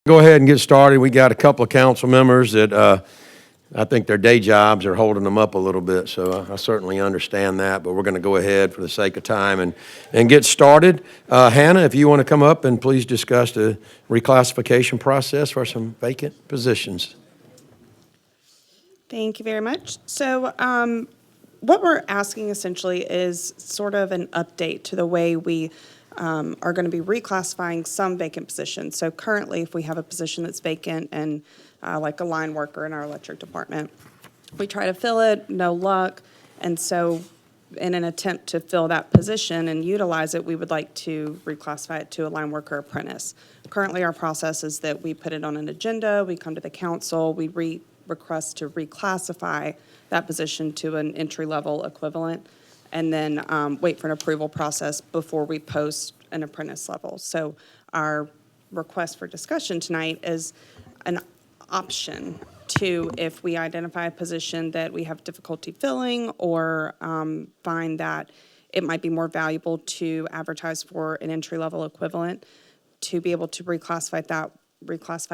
Go ahead and get started. We got a couple of council members that I think their day jobs are holding them up a little bit, so I certainly understand that, but we're going to go ahead for the sake of time and get started. Hannah, if you want to come up and please discuss the reclassification process for some vacant positions. Thank you very much. So what we're asking essentially is sort of an update to the way we are going to be reclassifying some vacant positions. So currently, if we have a position that's vacant and like a line worker in our electric department, we try to fill it, no luck. And so in an attempt to fill that position and utilize it, we would like to reclassify it to a line worker apprentice. Currently, our process is that we put it on an agenda, we come to the council, we request to reclassify that position to an entry-level equivalent, and then wait for an approval process before we post an apprentice level. So our request for discussion tonight is an option to, if we identify a position that we have difficulty filling or find that it might be more valuable to advertise for an entry-level equivalent, to be able to reclassify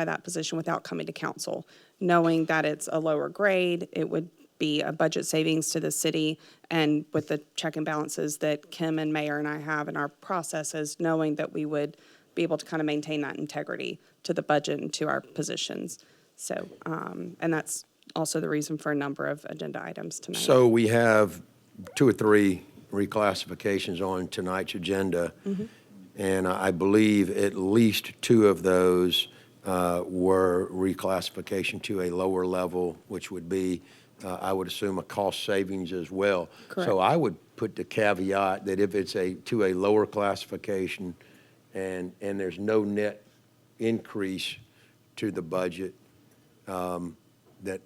that position without coming to council, knowing that it's a lower grade, it would be a budget savings to the city, and with the check and balances that Kim and Mayor and I have in our processes, knowing that we would be able to kind of maintain that integrity to the budget and to our positions. So, and that's also the reason for a number of agenda items tonight. So we have 2 or 3 reclassifications on tonight's agenda, and I believe at least 2 of those were reclassification to a lower level, which would be I would assume a cost savings as well. Correct. So I would put the caveat that if it's to a lower classification and there's no net increase to the budget, that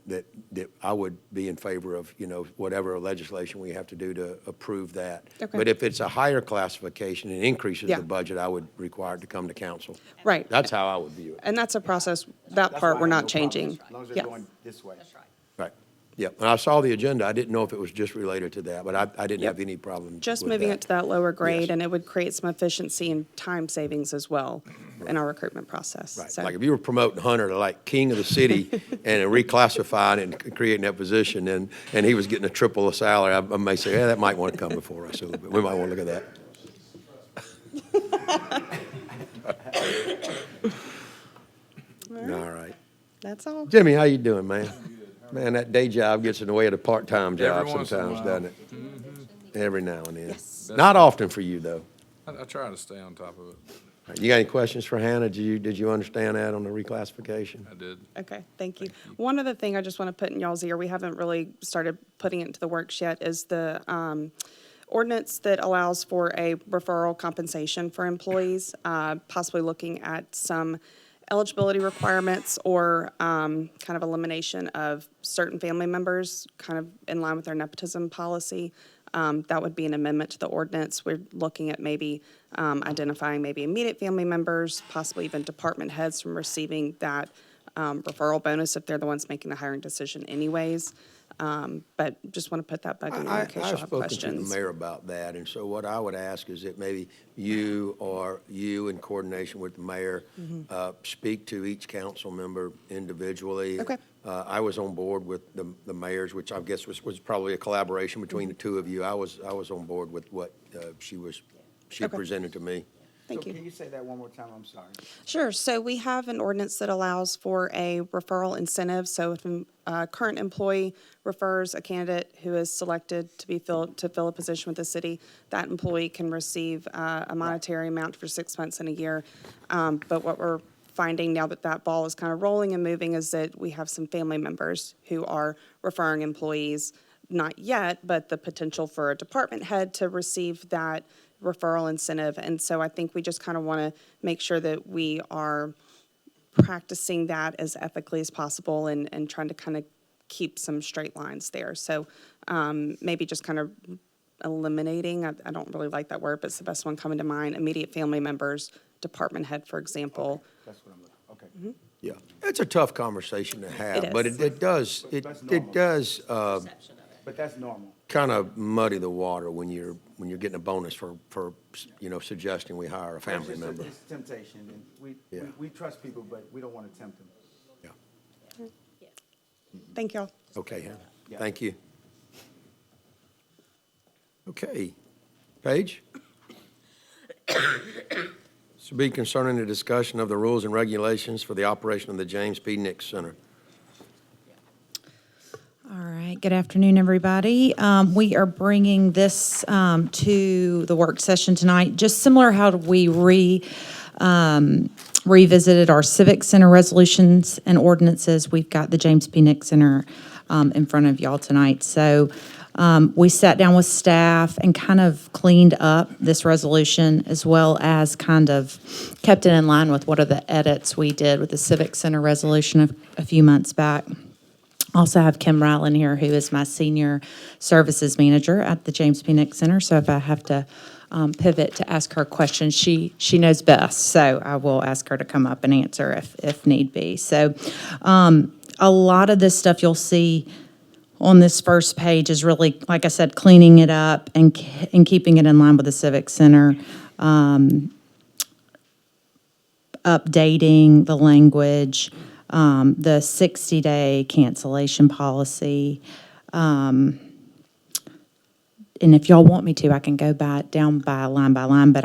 I would be in favor of, whatever legislation we have to do to approve that. Okay. But if it's a higher classification and increases Yeah. the budget, I would require it to come to council. Right. That's how I would view it. And that's a process, that part we're not changing. As long as they're Yes. going this way. That's right. Right. Yeah, and I saw the agenda. I didn't know if it was just related to that, but I didn't have any problem Just with moving that. it to that lower grade, Yes. and it would create some efficiency and time savings as well in our recruitment process. Right, So- like if you were promoting Hunter to like king of the city and reclassifying and creating that position, and he was getting a triple the salary, I may say, yeah, that might want to come before us a little bit. We might want to look at that. All right. That's all. Jimmy, how you doing, man? Man, that day job gets in the way of the part-time job Every once in a sometimes, while. doesn't it? Every now and then. Yes. Not often for you, though. I try to stay on top of it. You got any questions for Hannah? Did you understand that on the reclassification? I did. Okay, thank you. One other thing I just want to put in y'all's ear, we haven't really started putting it into the works yet, is the ordinance that allows for a referral compensation for employees, possibly looking at some eligibility requirements or kind of elimination of certain family members, kind of in line with our nepotism policy. That would be an amendment to the ordinance. We're looking at maybe identifying maybe immediate family members, possibly even department heads from receiving that referral bonus if they're the ones making the hiring decision anyways. But just want to put that bug in there in case I've you have spoken to the questions. mayor about that, and so what I would ask is that maybe you in coordination with the mayor, speak to each council member individually. Okay. I was on board with the mayor's, which I guess was probably a collaboration between the two of you. I was on board with what she Okay. presented to me. Thank So you. can you say that one more time? I'm sorry. Sure. So we have an ordinance that allows for a referral incentive. So if a current employee refers a candidate who is selected to fill a position with the city, that employee can receive a monetary amount for 6 months in a year. But what we're finding now that that ball is kind of rolling and moving is that we have some family members who are referring employees, not yet, but the potential for a department head to receive that referral incentive. And so I think we just kind of want to make sure that we are practicing that as ethically as possible and trying to kind of keep some straight lines there. So maybe just kind of eliminating, I don't really like that word, but it's the best one coming to mind, immediate family members, department head, for example. That's what I'm looking, okay. Yeah, it's a tough conversation to have, It but is. it does That's normal. it does But that's normal. kind of muddy the water when you're when you're getting a bonus for, suggesting we hire a family It's just member. It's temptation, and Yeah. we trust people, but we don't want to tempt them. Yeah. Thank y'all. Okay, Heather. Yeah. Thank you. Okay. Paige? This will be concerning the discussion of the rules and regulations for the operation of the James P. Nix Center. All right, good afternoon, everybody. We are bringing this to the work session tonight, just similar how we revisited our Civic Center resolutions and ordinances. We've got the James P. Nix Center in front of y'all tonight. So we sat down with staff and kind of cleaned up this resolution, as well as kind of kept it in line with what are the edits we did with the Civic Center resolution a few months back. Also have Kim Ryland here, who is my senior services manager at the James P. Nix Center. So if I have to pivot to ask her questions, she knows best. So I will ask her to come up and answer if need be. So a lot of this stuff you'll see on this first page is really, like I said, cleaning it up and keeping it in line with the Civic Center, updating the language, the 60-day cancellation policy. And if y'all want me to, I can go down by line, but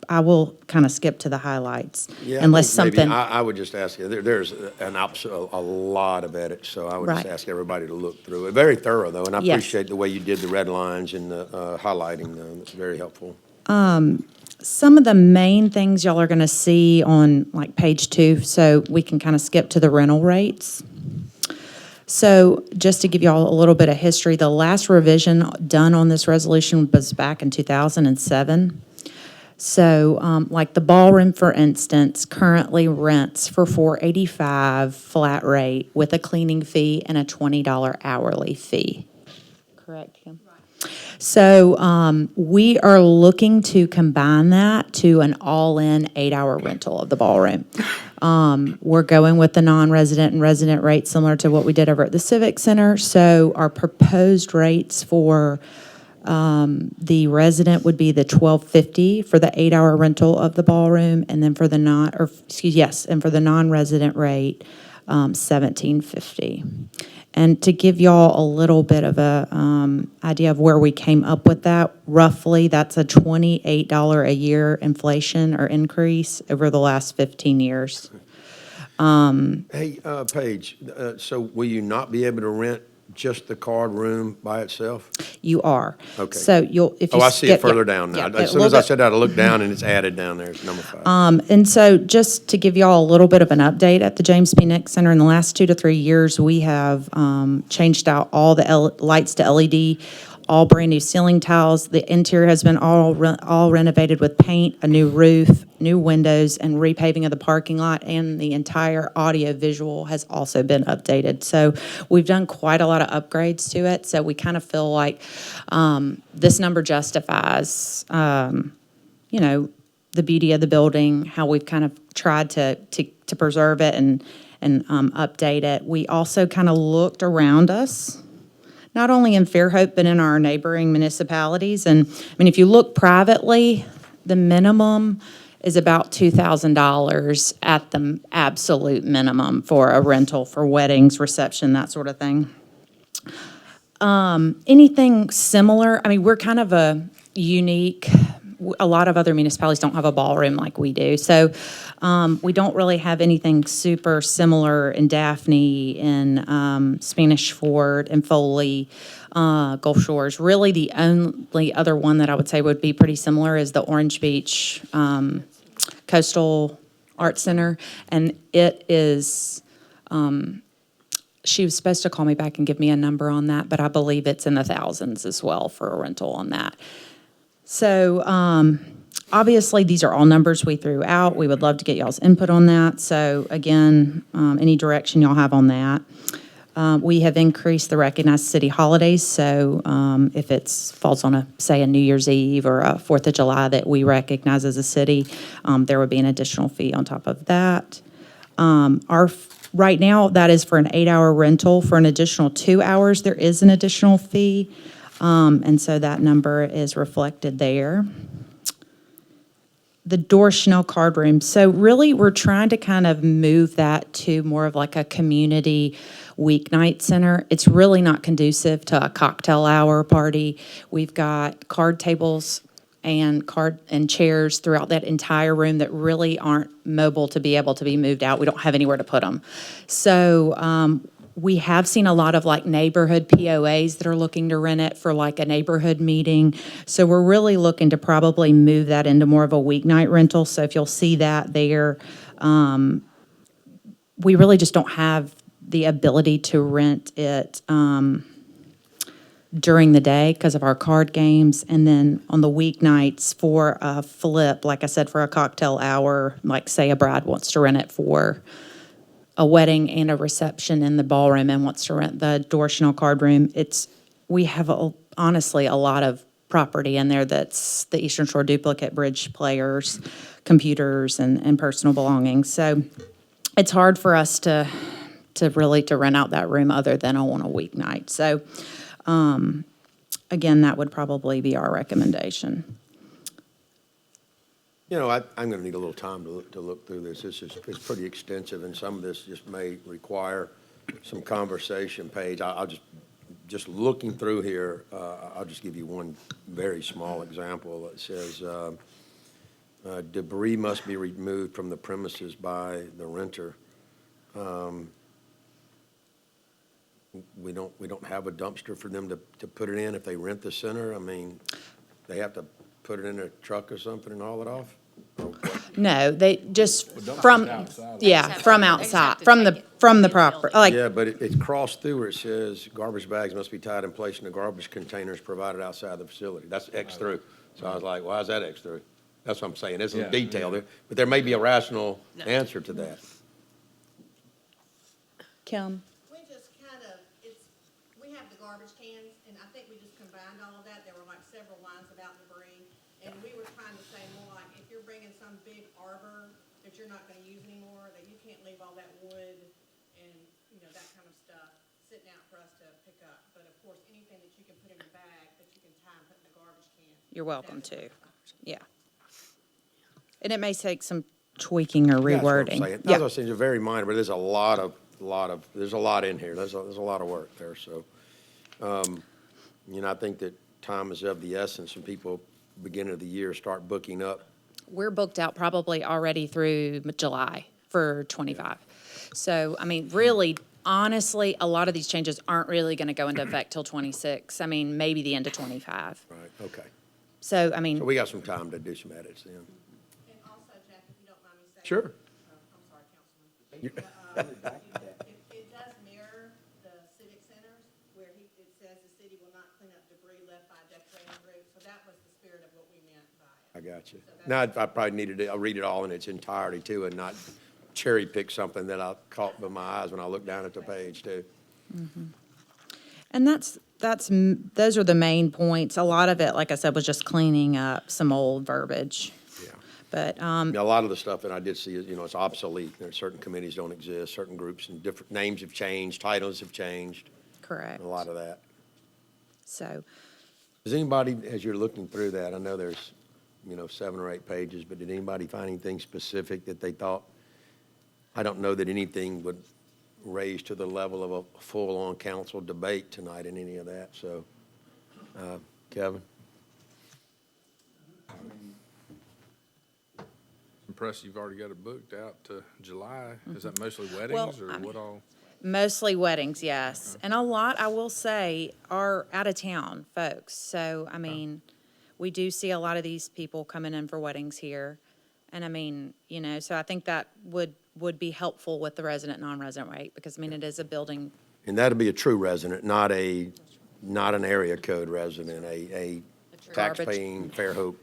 I will kind of skip to the highlights. Yeah, I unless think maybe something. I would just ask you, there's a lot of edits, so I would just Right. ask everybody to look through it. Very thorough, though, and I Yes. appreciate the way you did the red lines and the highlighting them. It's very helpful. Some of the main things y'all are going to see on like page 2, so we can kind of skip to the rental rates. So just to give y'all a little bit of history, the last revision done on this resolution was back in 2007. So like the ballroom, for instance, currently rents for $485 flat rate with a cleaning fee and a $20 hourly fee. Correct, Kim? So we are looking to combine that to an all-in 8-hour rental of the ballroom. We're going with the non-resident and resident rate similar to what we did over at the Civic Center. So our proposed rates for the resident would be the $12.50 for the 8-hour rental of the ballroom, and then for the and for the non-resident rate, $17.50. And to give y'all a little bit of a idea of where we came up with that, roughly that's a $28 a year inflation or increase over the last 15 years. Hey, Paige, so will you not be able to rent just the card room by itself? You are. Okay. So if you I see it skip- further yeah, down now. yeah, As a soon as little I bit- said that, I looked down and it's added down there. It's number 5. And so just to give y'all a little bit of an update at the James P. Nix Center, in the last 2 to 3 years, we have changed out all the lights to LED, all brand-new ceiling tiles. The interior has been all renovated with paint, a new roof, new windows, and repaving of the parking lot, and the entire audio-visual has also been updated. So we've done quite a lot of upgrades to it, so we kind of feel like this number justifies, the beauty of the building, how we've kind of tried to preserve it and update it. We also kind of looked around us, not only in Fairhope, but in our neighboring municipalities. And, I mean, if you look privately, the minimum is about $2,000 at the absolute minimum for a rental for weddings, reception, that sort of thing. Anything similar, I mean, we're kind of a unique, a lot of other municipalities don't have a ballroom like we do. So we don't really have anything super similar in Daphne, in Spanish Fort, and Foley, Gulf Shores. Really, the only other one that I would say would be pretty similar is the Orange Beach Coastal Arts Center. And it is, she was supposed to call me back and give me a number on that, but I believe it's in the thousands as well for a rental on that. So obviously, these are all numbers we threw out. We would love to get y'all's input on that. So again, any direction y'all have on that. We have increased the recognized city holidays. So if it falls on say a New Year's Eve or a 4th of July that we recognize as a city, there would be an additional fee on top of that. Right now, that is for an 8-hour rental. For an additional 2 hours, there is an additional fee. And so that number is reflected there. The door Chanel card room. So really, we're trying to kind of move that to more of like a community weeknight center. It's really not conducive to a cocktail hour party. We've got card tables and chairs throughout that entire room that really aren't mobile to be able to be moved out. We don't have anywhere to put them. So we have seen a lot of like neighborhood POAs that are looking to rent it for like a neighborhood meeting. So we're really looking to probably move that into more of a weeknight rental. So if you'll see that there, we really just don't have the ability to rent it during the day because of our card games. And then on the weeknights for a flip, like I said, for a cocktail hour, like say a bride wants to rent it for a wedding and a reception in the ballroom and wants to rent the door Chanel card room, we have honestly a lot of property in there that's the Eastern Shore duplicate bridge players, computers, and personal belongings. So it's hard for us to really rent out that room other than on a weeknight. So again, that would probably be our recommendation. You know, I'm going to need a little time to look through this. It's pretty extensive, and some of this just may require some conversation. Paige, I'll just looking through here, I'll just give you one very small example. It says debris must be removed from the premises by the renter. We don't have a dumpster for them to put it in if they rent the center. I mean, they have to put it in a truck or something and haul it off? No, they just dumpster's from, outside. yeah, from outside, from the proper, like, Yeah, but it's crossed through where it says garbage bags must be tied in place in the garbage containers provided outside the facility. That's X through. So I was like, why is that X through? That's what I'm saying. There's Yeah, some detail there, but there may be a rational answer to that. Kim? We just kind of, we have the garbage cans, and I think we just combined all of that. There were like several lines about debris. And we were trying to say more like, if you're bringing some big arbor that you're not gonna use anymore, that you can't leave all that wood and, that kind of stuff sitting out for us to pick up. But of course, anything that you can put in a bag that you can tie and put in the garbage can. You're welcome to, yeah. And it may take some tweaking or That's what I'm rewording. saying. That's Yeah. what I'm saying. It's very minor, but there's a lot there's a lot in here. There's a lot of work there, so. I think that time is of the essence, and people, beginning of the year, start booking up. We're booked out probably already through July for 25. So, I mean, really, honestly, a lot of these changes aren't really going to go into effect till 26. I mean, maybe the end of 25. Right, okay. So, I So mean, we got some time to do some edits then. And also, Jack, if you don't mind me saying. Sure. I'm sorry, Councilman. It does mirror the civic centers where it says the city will not clean up debris left by decorating group. So that was the spirit of what we meant by I it. got you. Now, I probably needed to, I'll read it all in its entirety too, and not cherry pick something that I caught with my eyes when I looked down at the page too. and those are the main points. A lot of it, like I said, was just cleaning up some old verbiage. Yeah. But, Yeah, a lot of the stuff that I did see is, it's obsolete. There are certain committees don't exist, certain groups and different names have changed, titles have changed, correct. a lot of that. So, Does anybody, as you're looking through that, I know there's, 7 or 8 pages, but did anybody find anything specific that they thought? I don't know that anything would raise to the level of a full-on council debate tonight in any of that, so, Kevin? Impressed you've already got it booked out to July. Is that mostly weddings or I mean- what all? mostly weddings, yes. And a lot, I will say, are out-of-town folks. So, I mean, we do see a lot of these people coming in for weddings here. And I mean, so I think that would be helpful with the resident, non-resident rate, because, I mean, it is a building. And that'd be a true resident, not an area code resident, a tax-paying Fairhope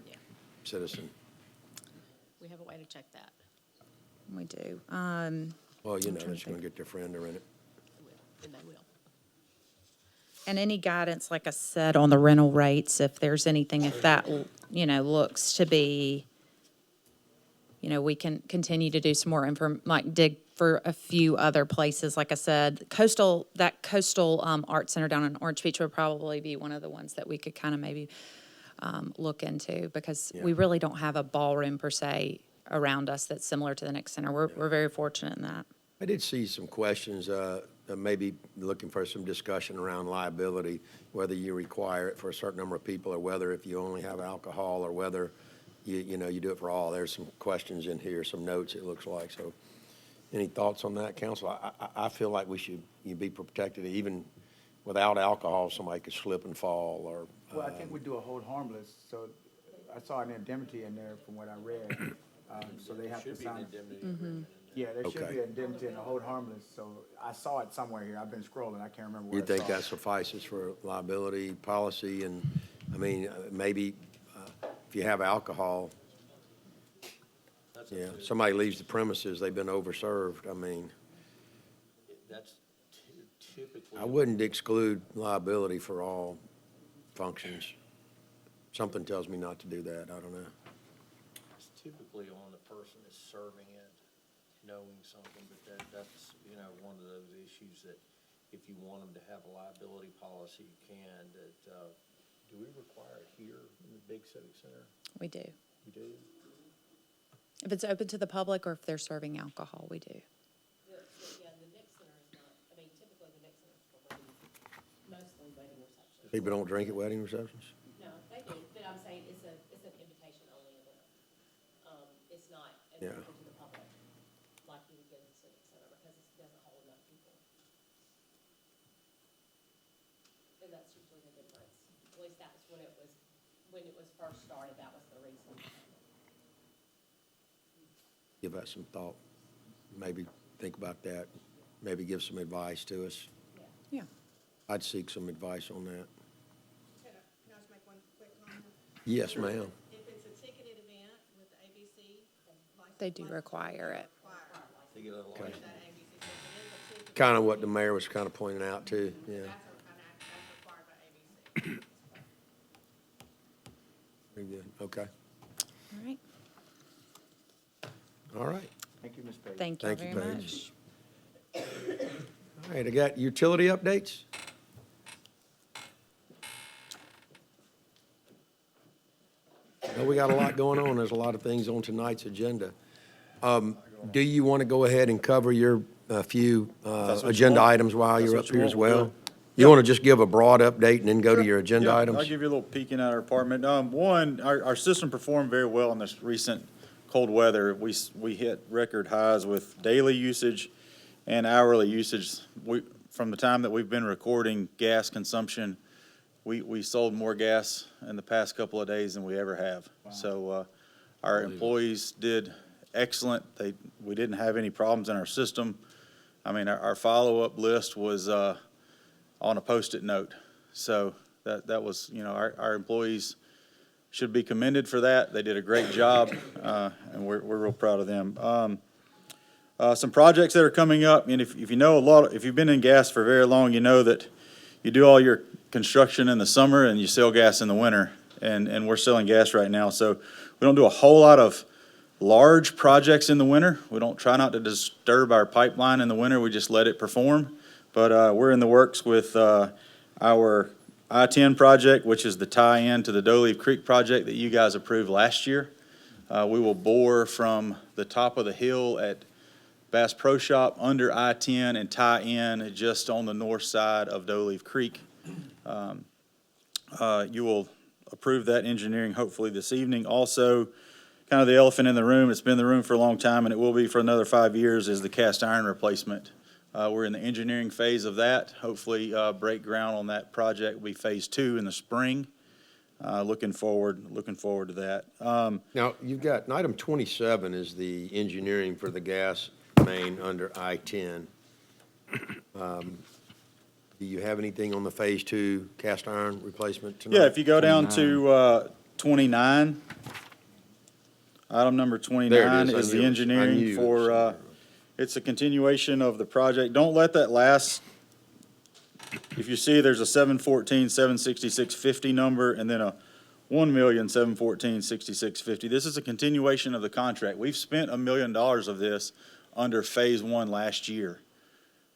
citizen. We have a way to check that. We do. Well, that you're gonna get their friend to rent it. And they will. And any guidance, like I said, on the rental rates, if there's anything, if that, looks to be, we can continue to do some more dig for a few other places. Like I said, that coastal art center down in Orange Beach would probably be one of the ones that we could kind of maybe look into, because we really don't have a ballroom per se around us that's similar to the Nick Center. We're very fortunate in that. I did see some questions, maybe looking for some discussion around liability, whether you require it for a certain number of people, or whether if you only have alcohol, or whether you do it for all. There's some questions in here, some notes, it looks like. So any thoughts on that, council? I feel like you be protected. Even without alcohol, somebody could slip and fall, or. Well, I think we do a hold harmless, so I saw an indemnity in there from what I read. So they have to sign. Yeah, there should Okay. be an indemnity and a hold harmless, so I saw it somewhere here. I've been scrolling, I can't remember where You I think saw that it. suffices for liability policy? And, I mean, maybe if you have alcohol, yeah, somebody leaves the premises, they've been overserved, I mean, That's typically. I wouldn't exclude liability for all functions. Something tells me not to do that, I don't know. It's typically on the person that's serving it, knowing something, but that's, one of those issues that if you want them to have a liability policy, you can, do we require it here in the big civic center? We do. We do? If it's open to the public or if they're serving alcohol, we do. Yeah, the Nick Center is not, I mean, typically the Nick Center is for mostly wedding receptions. People don't drink at wedding receptions? No, they do, but I'm saying it's an invitation only event. It's not Yeah. open to the public like you would get at the Civic Center, because it doesn't hold enough people. And that's usually the difference. At least that was when it was first started, that was the reason. Give that some thought, maybe think about that, maybe give some advice to us. Yeah. I'd seek some advice on that. Can I just make one quick comment? Yes, ma'am. If it's a ticketed event with the ABC. They do require it. They get a Okay. license. That ABC, so if it is a ticketed. Kind of what the mayor was kind of pointing out too, yeah. That's required by ABC. Very good, okay. All right. All right. Thank you, Ms. Page. Thank you Thank you, very Paige. much. All right, I got utility updates. Well, we got a lot going on. There's a lot of things on tonight's agenda. Do you want to go ahead and cover your few That's what you agenda want. items while That's you're what up you here as want, we'll well? do it. You want to just give a broad update and then go to your agenda Yeah, items? I'll give you a little peeking at our department. One, our system performed very well in this recent cold weather. We hit record highs with daily usage and hourly usage. From the time that we've been recording gas consumption, we sold more gas in the past couple of days than we ever have. So, our employees did excellent. We didn't have any problems in our system. I mean, our follow-up list was, on a Post-it note. So that was, our employees should be commended for that. They did a great job, and we're real proud of them. Some projects that are coming up, and if you know if you've been in gas for very long, you know that you do all your construction in the summer and you sell gas in the winter, and we're selling gas right now. So we don't do a whole lot of large projects in the winter. We don't try not to disturb our pipeline in the winter. We just let it perform. But we're in the works with our I-10 project, which is the tie-in to the Doe Leaf Creek project that you guys approved last year. We will bore from the top of the hill at Bass Pro Shop under I-10 and tie in just on the north side of Doe Leaf Creek. You will approve that engineering hopefully this evening. Also, kind of the elephant in the room, it's been in the room for a long time and it will be for another 5 years, is the cast iron replacement. We're in the engineering phase of that. Hopefully, break ground on that project will be phase 2 in the spring. Looking forward to that. Now, you've got, item 27 is the engineering for the gas main under I-10. Do you have anything on the Phase 2 cast iron replacement tonight? Yeah, if you go down to 29, item number There 29 it is. is the engineering for, it's a continuation of the project. Don't let that last. If you see, there's a 714, 76650 number, and then a 1,714,6650. This is a continuation of the contract. We've spent $1 million of this under Phase 1 last year.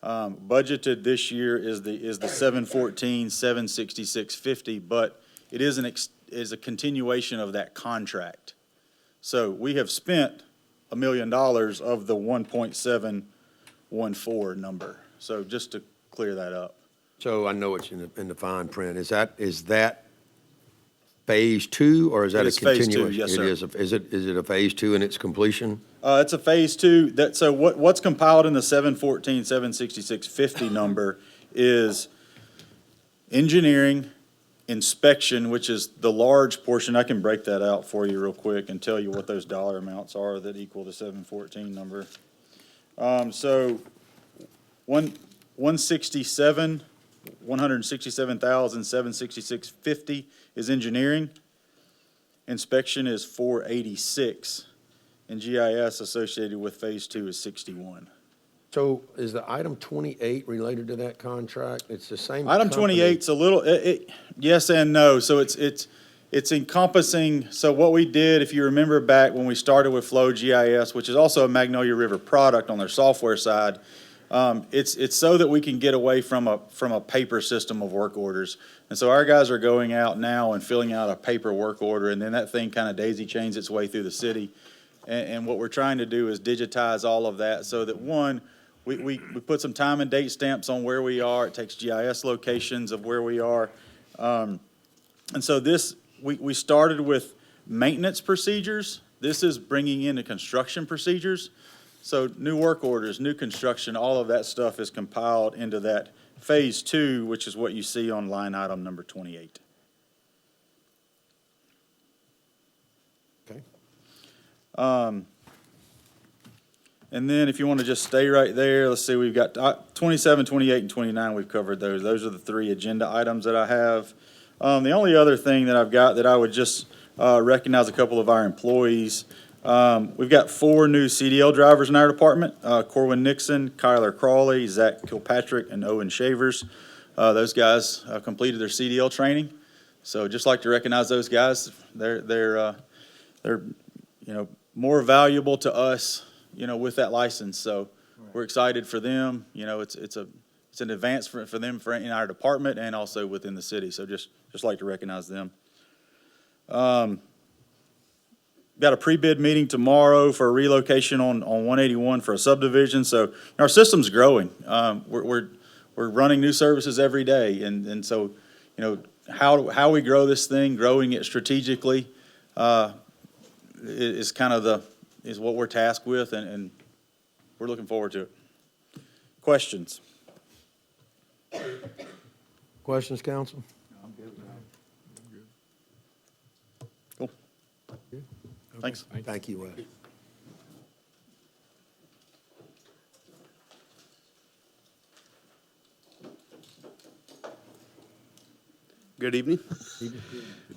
Budgeted this year is the 714, 766.50, but it is is a continuation of that contract. So we have spent $1 million of the 1.714 number. So just to clear that up. So I know it's in the fine print. Is that phase 2, or is that It a is phase 2, continuation? yes, sir. It is. Is it a phase 2 in its completion? It's a phase 2. So what's compiled in the 714, 766.50 number is engineering, inspection, which is the large portion. I can break that out for you real quick and tell you what those dollar amounts are that equal the 714 number. So 167,766.50 is engineering. Inspection is 486, and GIS associated with phase 2 is 61. So is the item 28 related to that contract? It's the same Item company? 28's a little, yes and no. So it's encompassing, so what we did, if you remember back when we started with Flow GIS, which is also a Magnolia River product on their software side, it's so that we can get away from a paper system of work orders. And so our guys are going out now and filling out a paper work order, and then that thing kind of daisy chains its way through the city. And what we're trying to do is digitize all of that so that, one, we put some time and date stamps on where we are. It takes GIS locations of where we are. And so we started with maintenance procedures. This is bringing in the construction procedures. So new work orders, new construction, all of that stuff is compiled into that phase 2, which is what you see on line item number 28. Okay. And then if you want to just stay right there, let's see, we've got 27, 28, and 29, we've covered those. Those are the 3 agenda items that I have. The only other thing that I've got that I would just recognize a couple of our employees. We've got 4 new CDL drivers in our department, Corwin Nixon, Kyler Crawley, Zach Kilpatrick, and Owen Shavers. Those guys completed their CDL training. So just like to recognize those guys. They're more valuable to us, with that license. So we're excited for them. It's an advance for them in our department and also within the city. So just like to recognize them. Got a pre-bid meeting tomorrow for a relocation on 181 for a subdivision. So our system's growing. We're running new services every day. And so, how we grow this thing, growing it strategically, is kind of is what we're tasked with, and we're looking forward to it. Questions? Questions, council? Cool. Thanks. Thank you, Wes. Good evening.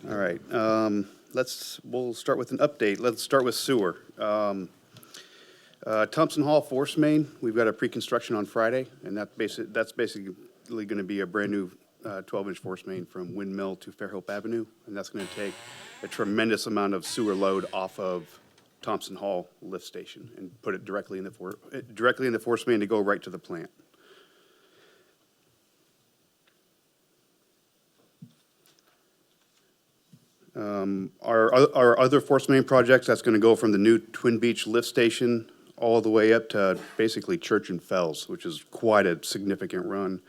All right, we'll start with an update. Let's start with sewer. Thompson Hall Force Main, we've got a pre-construction on Friday, and that's basically going to be a brand-new 12-inch force main from Windmill to Fairhope Avenue, and that's going to take a tremendous amount of sewer load off of Thompson Hall lift station and put it directly in the force main to go right to the plant. Our other force main projects, that's going to go from the new Twin Beach lift station all the way up to basically Church and Fells, which is quite a significant run.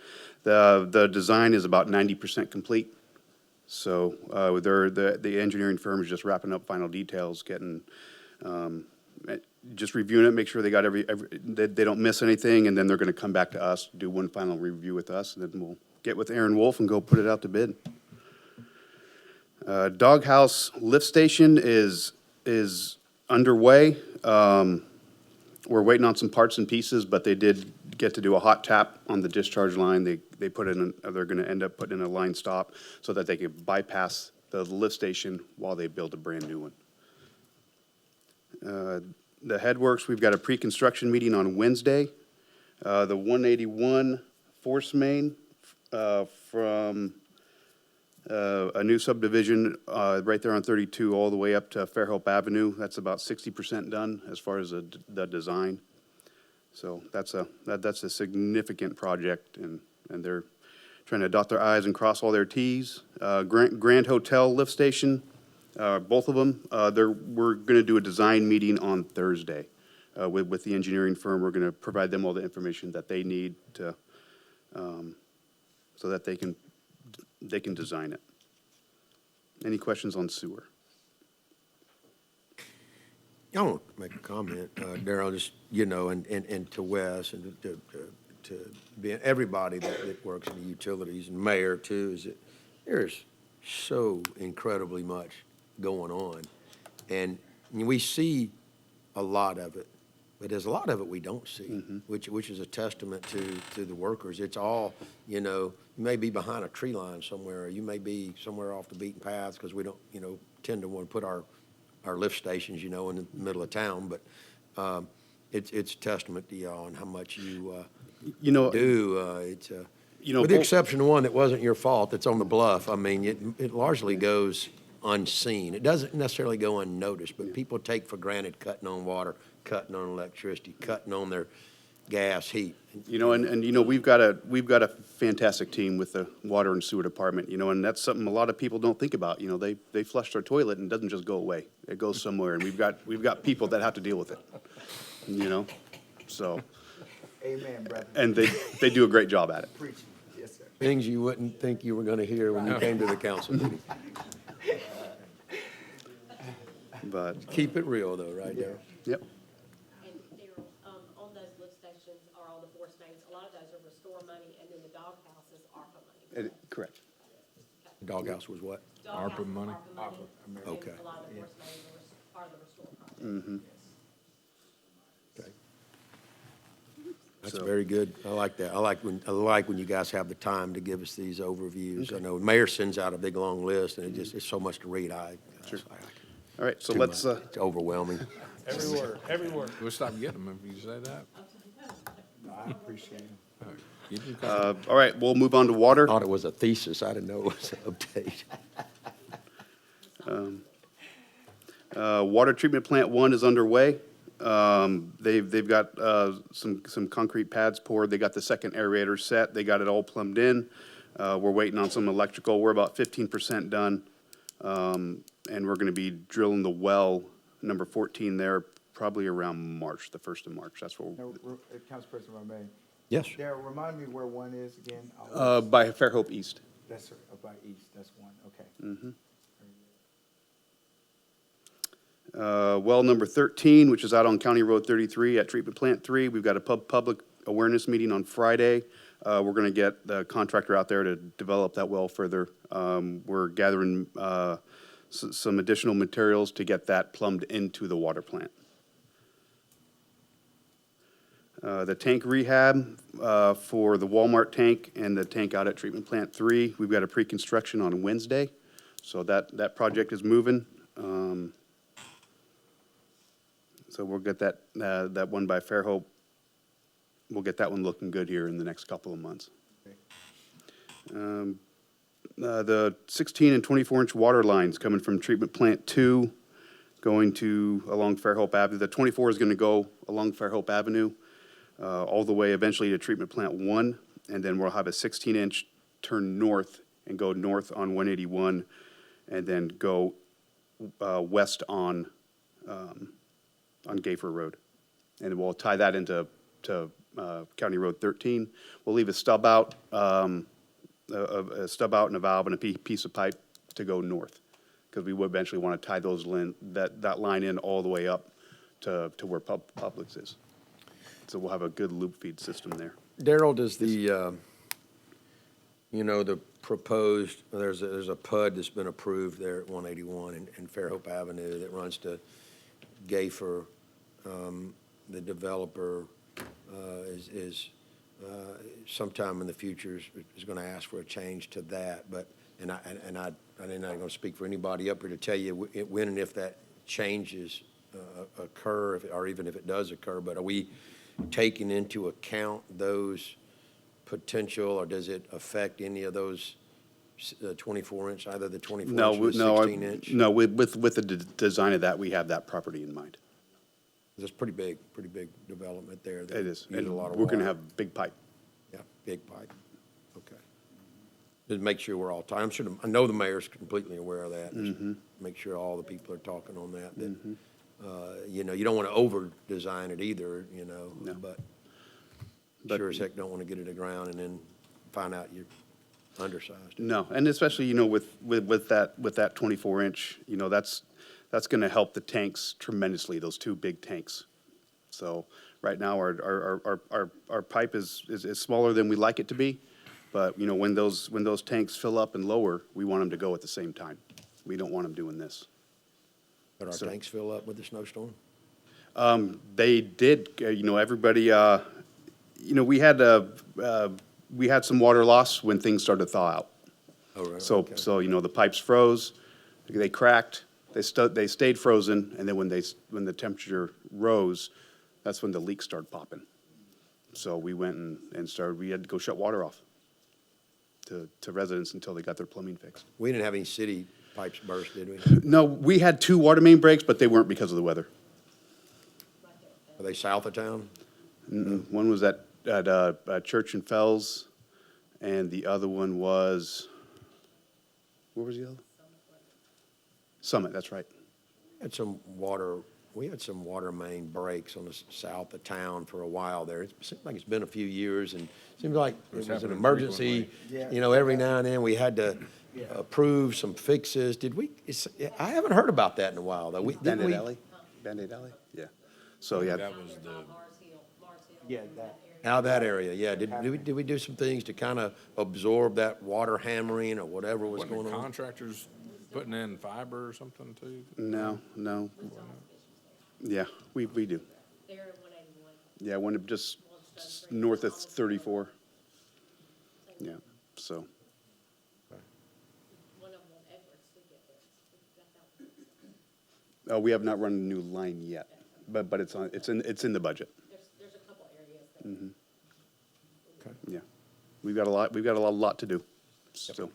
The design is about 90% complete. So the engineering firm is just wrapping up final details, just reviewing it, make sure they got they don't miss anything, and then they're going to come back to us, do one final review with us, and then we'll get with Aaron Wolf and go put it out to bid. Doghouse lift station is underway. We're waiting on some parts and pieces, but they did get to do a hot tap on the discharge line. They're going to end up putting in a line stop so that they could bypass the lift station while they build a brand new one. The Headworks, we've got a pre-construction meeting on Wednesday. The 181 force main from a new subdivision right there on 32 all the way up to Fairhope Avenue. That's about 60% done as far as the design. So that's a significant project, and they're trying to dot their i's and cross all their t's. Grand Hotel lift station, both of them, we're gonna do a design meeting on Thursday with the engineering firm. We're gonna provide them all the information that they need to, so that they can design it. Any questions on sewer? I want to make a comment, Darrell, just, and to Wes and to everybody that works in the utilities and mayor too, is that there's so incredibly much going on. And we see a lot of it, but there's a lot of it we don't see, which is a testament to the workers. It's all, you may be behind a tree line somewhere, or you may be somewhere off the beaten path because we don't, tend to want to put our lift stations, in the middle of town, but it's a testament to y'all and how much you do. With the exception of one that wasn't your fault, that's on the bluff. I mean, it largely goes unseen. It doesn't necessarily go unnoticed, but people take for granted cutting on water, cutting on electricity, cutting on their gas, heat. We've got a fantastic team with the water and sewer department, and that's something a lot of people don't think about. They flush their toilet and it doesn't just go away. It goes somewhere, and we've got people that have to deal with it, so. Amen, brother. And they do a great job at it. Preaching. Yes, sir. Things you wouldn't think you were going to hear when you came to the council meeting. But, Keep it real though, right, Darrell? yep, And Daryl, on those lift stations are all the force mains, a lot of those are restore money, and then the doghouse is ARPA money. correct. Doghouse was what? Doghouse ARPA is money? and Okay. a lot of the force mains are part of the restore project. Okay. That's So- very good. I like that. I like when you guys have the time to give us these overviews. I know Mayor sends out a big, long list, and it's so much to read. All right, so Too let's, much. It's overwhelming. Every word. We'll stop getting them if you say that. No, I appreciate it. Give them a call. all right, we'll move on to water. Thought it was a thesis. I didn't know it was an update. Water treatment plant 1 is underway. They've got some concrete pads poured. They got the second aerator set. They got it all plumbed in. We're waiting on some electrical. We're about 15% done. And we're gonna be drilling the well, number 14 there, probably around March, the 1st of March. That's what, No, Council President, if I may. Yes. Darryl, remind me where one is again? by Fairhope East. That's by east, that's one, okay. Well number 13, which is out on County Road 33 at Treatment Plant 3. We've got a public awareness meeting on Friday. We're gonna get the contractor out there to develop that well further. We're gathering, some additional materials to get that plumbed into the water plant. The tank rehab, for the Walmart tank and the tank out at Treatment Plant 3, we've got a pre-construction on Wednesday. So that project is moving. So we'll get that one by Fairhope. We'll get that one looking good here in the next couple of months. The 16 and 24-inch water lines coming from Treatment Plant 2, going to along Fairhope Avenue. The 24 is going to go along Fairhope Avenue, all the way eventually to Treatment Plant 1, and then we'll have a 16-inch turn north and go north on 181, and then go west on Gayfer Road. And we'll tie that into County Road 13. We'll leave a stub out and a valve and a piece of pipe to go north, because we would eventually want to tie that line in all the way up to where Publix is. So we'll have a good loop feed system there. Darrell, does the proposed, there's a PUD that's been approved there at 181 and Fairhope Avenue that runs to Gayfer. The developer is sometime in the future is going to ask for a change to that, but, and I'm not going to speak for anybody up here to tell you when and if that changes occur, or even if it does occur, but are we taking into account those potential, or does it affect any of those 24-inch, either the 24-inch or the 16-inch? No, with the design of that, we have that property in mind. It's pretty big development there. They It is. use And a lot of we're going to water. have big pipe. Yeah, big pipe. Okay. Just make sure we're all, I'm sure, I know the mayor's completely aware of that. Just make sure all the people are talking on that, you know, you don't want to over-design it either, you know, No. but But- sure as heck don't want to get it to the ground and then find out you're undersized. No, and especially, you know, with that 24-inch, you know, that's going to help the tanks tremendously, those two big tanks. So right now, our pipe is smaller than we like it to be, but, you know, when those tanks fill up and lower, we want them to go at the same time. We don't want them doing this. But our So- tanks fill up with the snowstorm? They did, you know, everybody, you know, we had some water loss when things started to thaw out. Oh, really? So, Okay. so, you know, the pipes froze, they cracked, they stayed frozen, and then when the temperature rose, that's when the leaks started popping. So we went and we had to go shut water off to residents until they got their plumbing fixed. We didn't have any city pipes burst, did we? No, we had two water main breaks, but they weren't because of the weather. Are they south of town? One was at Church and Fells, and the other one was, where was the other? Summit, that's right. We had some water main breaks on the south of town for a while there. It seems like it's been a few years, and it seems like it was an happening emergency. frequently. You know, every now and then, we had to approve some fixes. I haven't heard about that in a while, though. Didn't Band-Aid we? Alley? Band-Aid Alley? Yeah. So, yeah, That was the, Mars Hill. Yeah, that, Out that area, yeah. Did we do some things to kind of absorb that water hammering or whatever was wasn't going the on? contractors putting in fiber or something too? no. Yeah, we do. They're at 181. Yeah, one just north of 34. Yeah, so, One of them on Edwards to get there. we have not run a new line yet, but it's in the budget. There's a couple areas that. Yeah. We've got a lot to do, so.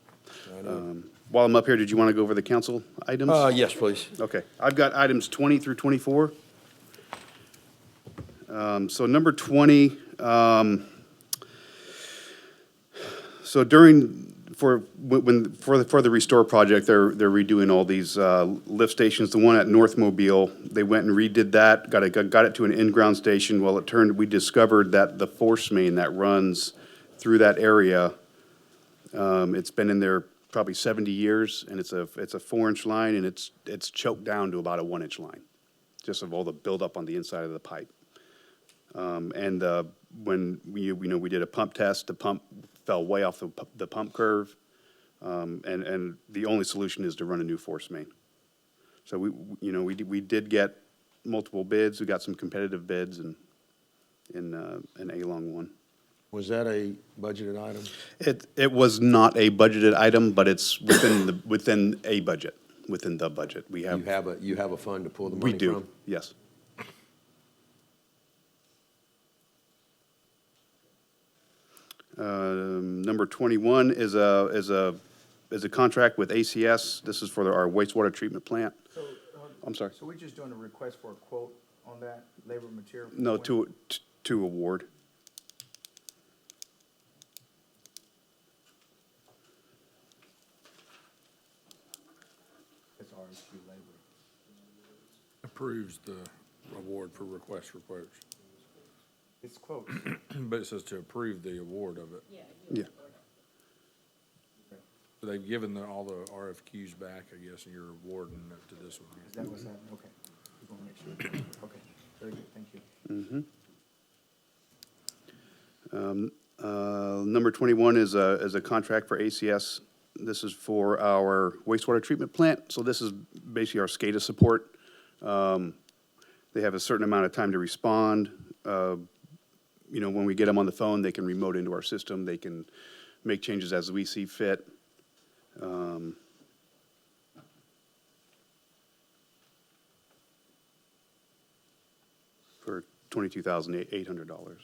I know. While I'm up here, did you want to go over the council items? Yes, please. Okay, I've got items 20 through 24. So number 20, so for the Restore project, they're redoing all these lift stations. The one at North Mobile, they went and redid that, got it to an in-ground station. Well, we discovered that the force main that runs through that area, it's been in there probably 70 years, and it's a 4-inch line, and it's choked down to about a 1-inch line, just of all the buildup on the inside of the pipe. When we did a pump test, the pump fell way off the pump curve, and the only solution is to run a new force main. So we did get multiple bids. We got some competitive bids, and an A-long one. Was that a budgeted item? It was not a budgeted item, but it's within a budget, within the budget. We have. You have a fund to pull the We money do, from? yes. Number 21 is a contract with ACS. This is for our wastewater treatment plant. so. I'm sorry. So we're just doing a request for a quote on that labor material? No, to award. It's RSQ labor. Approves the award for request for quotes. It's quotes. But it says to approve the award of it. Yeah. They've given all the RFQs back, I guess, and you're awarding it to this one. Is that what's happening? Okay. We're gonna make sure. Okay, very good, thank you. Number 21 is a contract for ACS. This is for our wastewater treatment plant. So this is basically our SCADA support. They have a certain amount of time to respond. When we get them on the phone, they can remote into our system. They can make changes as we see fit. For $22,800.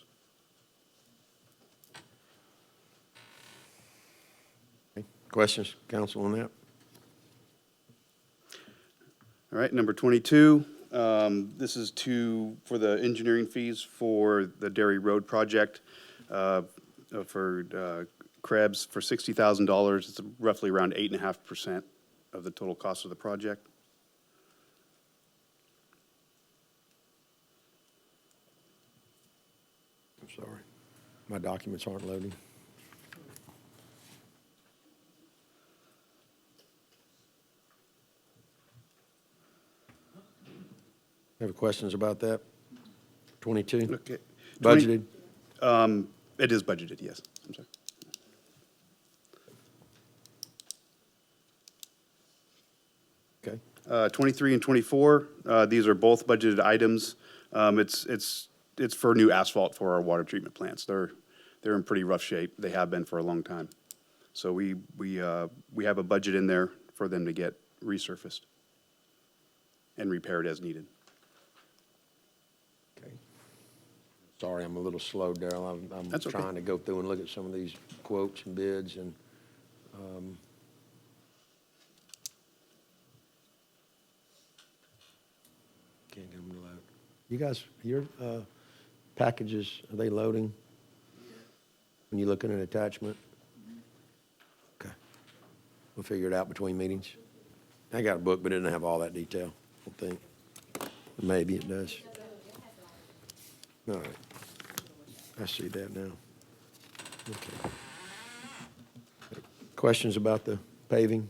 Questions, council, on that? All right, number 22, This is for the engineering fees for the Dairy Road project, for Krebs for $60,000. It's roughly around 8.5% of the total cost of the project. I'm sorry. My documents aren't loading. Have questions about that? 22? Okay. Budgeted? It is budgeted, yes. I'm sorry. Okay. 23 and 24, these are both budgeted items. It's for new asphalt for our water treatment plants. They're in pretty rough shape. They have been for a long time. So we have a budget in there for them to get resurfaced and repaired as needed. Okay. Sorry, I'm a little slow, Darrell. I'm That's okay. trying to go through and look at some of these quotes and bids and, can't get them to load. You guys, your packages, are they loading? When you look at an attachment? Okay. We'll figure it out between meetings. I got a book, but it didn't have all that detail, I think. Maybe it does. All right. I see that now. Okay. Questions about the paving?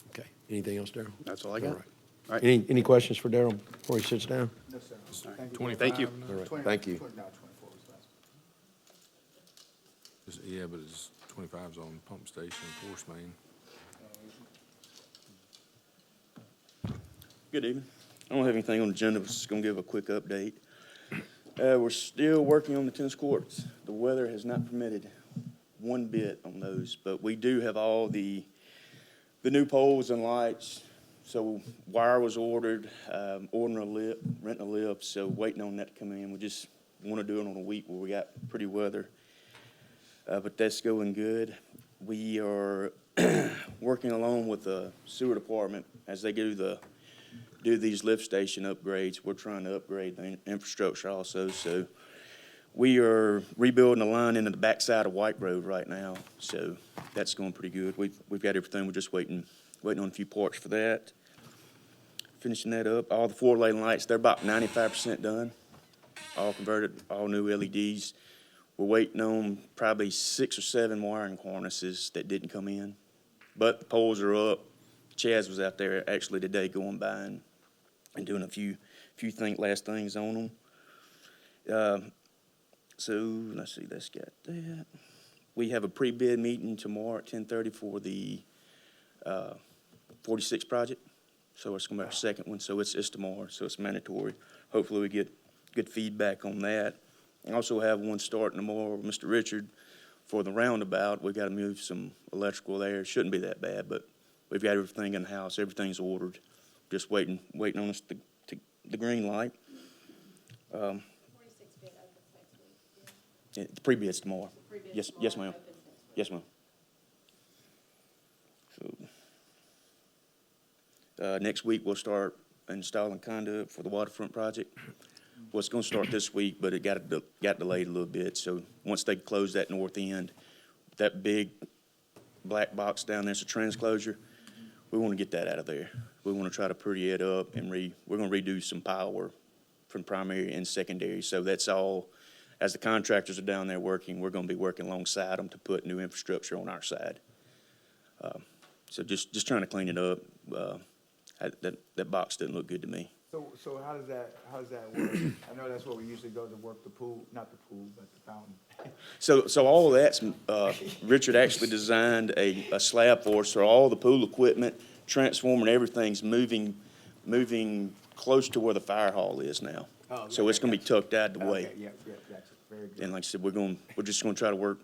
Okay. Anything else, Darrell? That's all I got. All right. All right. Any questions for Darrell before he sits down? No, sir. Thank you. 25 Thank you. now? All right, 20 thank you. 20 no, 24 was last. Yeah, but it's 25's on pump station, force main. Good evening. I don't have anything on the agenda, but just going to give a quick update. We're still working on the tennis courts. The weather has not permitted one bit on those, but we do have all the new poles and lights. So wire was ordered, renting a lift, so waiting on that to come in. We just want to do it on a week where we got pretty weather. But that's going good. We are working along with the sewer department as they do these lift station upgrades. We're trying to upgrade the infrastructure also. So we are rebuilding a line into the backside of White Road right now. So that's going pretty good. We've got everything. We're just waiting on a few parts for that. Finishing that up. All the 4-lane lights, they're about 95% done. All converted, all new LEDs. We're waiting on probably 6 or 7 wiring harnesses that didn't come in. But the poles are up. Chaz was out there actually today going by and doing a few last things on them. So let's see, that's got that. We have a pre-bid meeting tomorrow at 10:30 for the 46 project. So it's going to be our second one. So it's tomorrow. So it's mandatory. Hopefully we get good feedback on that. I also have one starting tomorrow with Mr. Richard for the roundabout. We've got to move some electrical there. It shouldn't be that bad, but we've got everything in the house. Everything's ordered. Just waiting on us to the green light. 46 bid opens next week. Yeah. The pre-bid's tomorrow. Pre-bid Yes, tomorrow, yes, ma'am. opens next week. Yes, ma'am. So, next week we'll start installing conduit for the waterfront project. Well, it's going to start this week, but it got delayed a little bit. So once they close that north end, that big black box down there's a transclosure, we want to get that out of there. We want to try to pretty it up and we're going to redo some power from primary and secondary. So that's all, as the contractors are down there working, we're going to be working alongside them to put new infrastructure on our side. So just trying to clean it up. That box didn't look good to me. So how does that work? I know that's where we usually go to work the pool, not the pool, but the fountain. So all of that's, Richard actually designed a slab for us, so all the pool equipment, transformer and everything's moving close to where the fire hall is now. Oh, So yeah, it's gonna be gotcha. tucked out of the way. Okay, yeah, gotcha. Very good. And like I said, we're just gonna try to work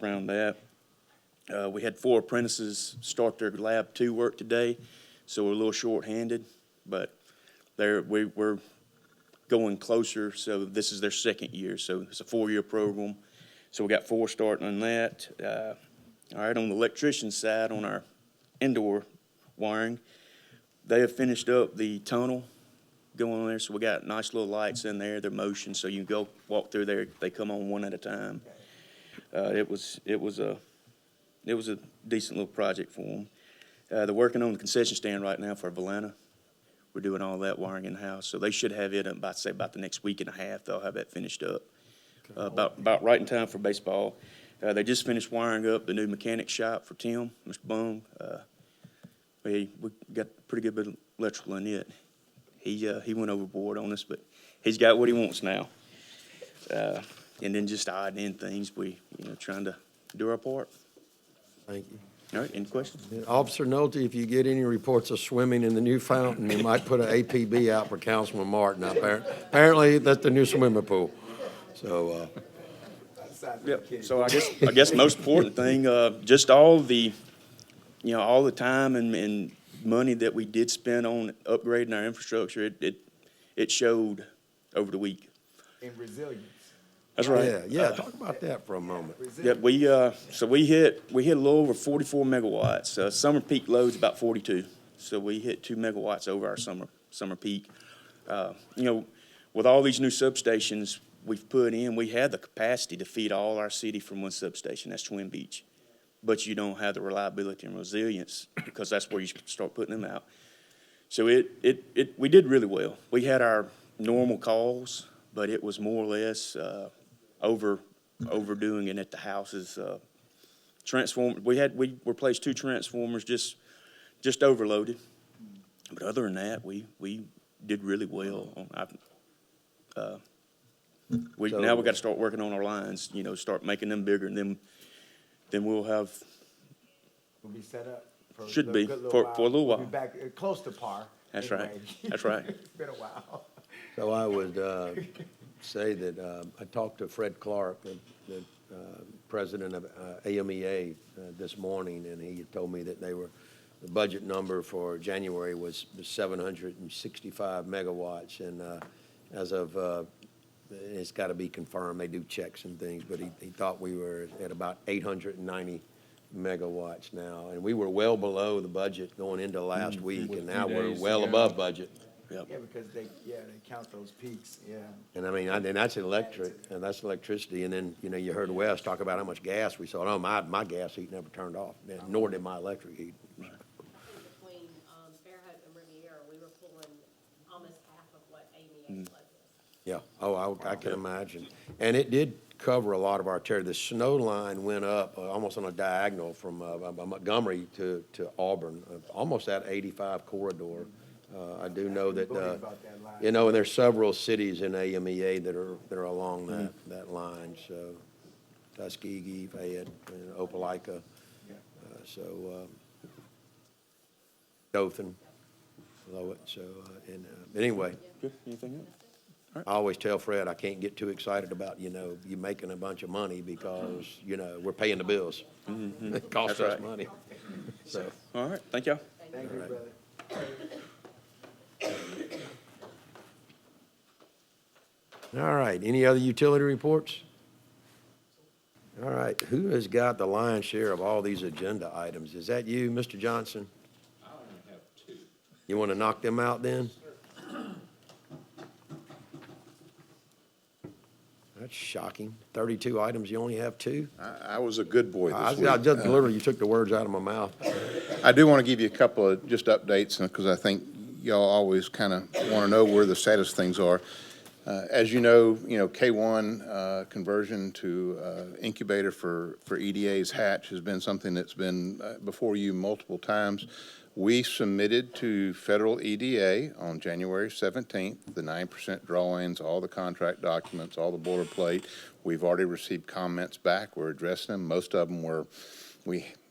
around that. We had 4 apprentices start their lab 2 work today, so we're a little short-handed, but we're going closer, so this is their second year, so it's a 4-year program. So we got 4 starting on that. All right, on the electrician side, on our indoor wiring, they have finished up the tunnel going on there, so we got nice little lights in there, they're motion, so you can go walk through there, they come on one at a time. It was a decent little project for them. They're working on the concession stand right now for Valana. We're doing all that wiring in-house, so they should have it in about the next week and a half, they'll have that finished up. About right in time for baseball. They just finished wiring up the new mechanic shop for Tim, Mr. Bung. We got a pretty good bit of electrical in it. He went overboard on us, but he's got what he wants now. And then just odd end things, trying to do our part. Thank you. All right, any questions? Officer Nolte, if you get any reports of swimming in the new fountain, you might put an APB out for Councilman Martin. Apparently, that's the new swimming pool. So, Yep, so I guess the most important thing, just all the time and money that we did spend on upgrading our infrastructure, it showed over the week. In resilience. That's right. yeah, talk about that for a moment. Yeah, we hit a little over 44 megawatts. Summer peak load's about 42, so we hit 2 megawatts over our summer peak. With all these new substations we've put in, we had the capacity to feed all our city from one substation. That's Twin Beach, but you don't have the reliability and resilience because that's where you start putting them out. So we did really well. We had our normal calls, but it was more or less overdoing it at the houses. We replaced 2 transformers, just overloaded. But other than that, we did really well. Now we got to start working on our lines. Start making them bigger, and then we'll have. We'll be set up. For Should a be good for a little We'll while. be back close to par. That's anyway. right. That's right. It's been a while. So I would say that I talked to Fred Clark, the president of AMEA, this morning, and he had told me that the budget number for January was 765 megawatts, and as of, it's got to be confirmed, they do checks and things, but he thought we were at about 890 megawatts now, and we were well below the budget going into last week, and now we're well above budget. Yep. Yeah, because they count those peaks, yeah. And I mean, and that's electric, and that's electricity, and then, you heard Wes talk about how much gas we saw. Oh, my gas heat never turned off, nor did my electric heat. Between Fairhope and Riviera, we were pulling almost half of what AMEA's load is. Yeah, I can imagine. And it did cover a lot of our territory. The snow line went up almost on a diagonal from Montgomery to Auburn, almost that 85 corridor. I do know that, and there's several cities in AMEA that are along that line, so Tuskegee, Fayette, Opelika, Dothan, Lowett, anyway. Good. Anything else? I always tell Fred I can't get too excited about, you making a bunch of money because, we're paying the bills. Mm-hmm. It costs That's us right. money. So, All right. Thank y'all. Thank you, brother. all right, any other utility reports? All right, who has got the lion's share of all these agenda items? Is that you, Mr. Johnson? I only have 2. You want to knock them out then? That's shocking. 32 items, you only have 2? I was a good boy I this week. just literally, you took the words out of my mouth. I do want to give you a couple of just updates, because I think y'all always kind of want to know where the status of things are. As you know, K1 conversion to incubator for EDA's hatch has been something that's been before you multiple times. We submitted to federal EDA on January 17th, the 9% drawings, all the contract documents, all the boilerplate. We've already received comments back. We're addressing them. Most of them were,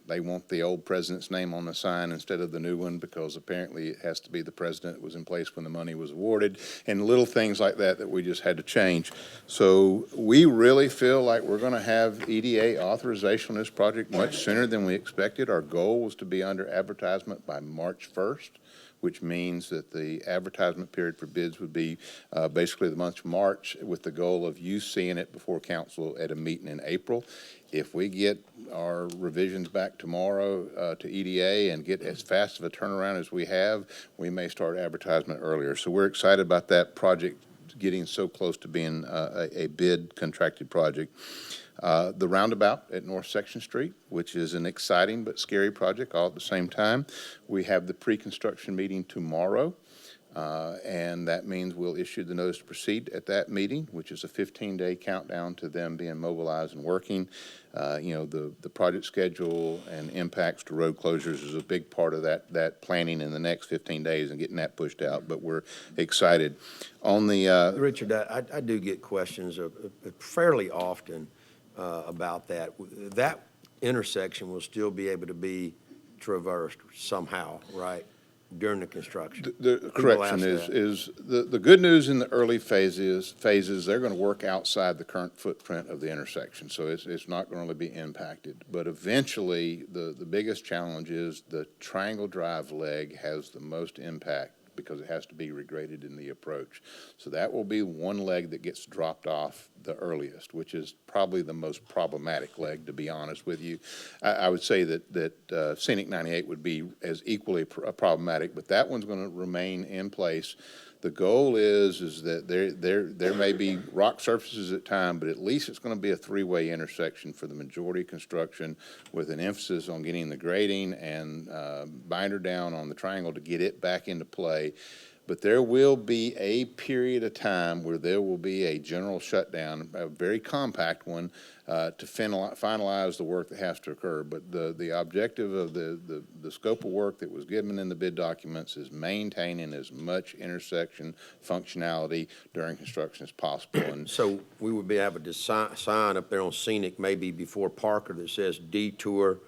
they want the old president's name on the sign instead of the new one because apparently it has to be the president that was in place when the money was awarded, and little things like that we just had to change. So we really feel like we're going to have EDA authorization on this project much sooner than we expected. Our goal was to be under advertisement by March 1st. which means that the advertisement period for bids would be basically the month of March, with the goal of you seeing it before council at a meeting in April. If we get our revisions back tomorrow to EDA and get as fast of a turnaround as we have, we may start advertisement earlier. So we're excited about that project getting so close to being a bid contracted project. The roundabout at North Section Street, which is an exciting but scary project all at the same time. We have the pre-construction meeting tomorrow. And that means we'll issue the notice to proceed at that meeting, which is a 15-day countdown to them being mobilized and working. The project schedule and impacts to road closures is a big part of that planning in the next 15 days and getting that pushed out, but we're excited. On the Richard, I do get questions fairly often about that. That intersection will still be able to be traversed somehow, right? During the construction. The correction is the good news in the early phases, they're going to work outside the current footprint of the intersection, so it's not going to be impacted. But eventually, the biggest challenge is the Triangle Drive leg has the most impact because it has to be regraded in the approach. So that will be one leg that gets dropped off the earliest, which is probably the most problematic leg, to be honest with you. I would say that Scenic 98 would be as equally problematic, but that one's going to remain in place. The goal is that there may be rock surfaces at time, but at least it's going to be a three-way intersection for the majority of construction, with an emphasis on getting the grading and binder down on the triangle to get it back into play. But there will be a period of time where there will be a general shutdown, a very compact one, to finalize the work that has to occur. But the objective of the scope of work that was given in the bid documents is maintaining as much intersection functionality during construction as possible. And So we would be able to sign up there on Scenic, maybe before Parker, that says detour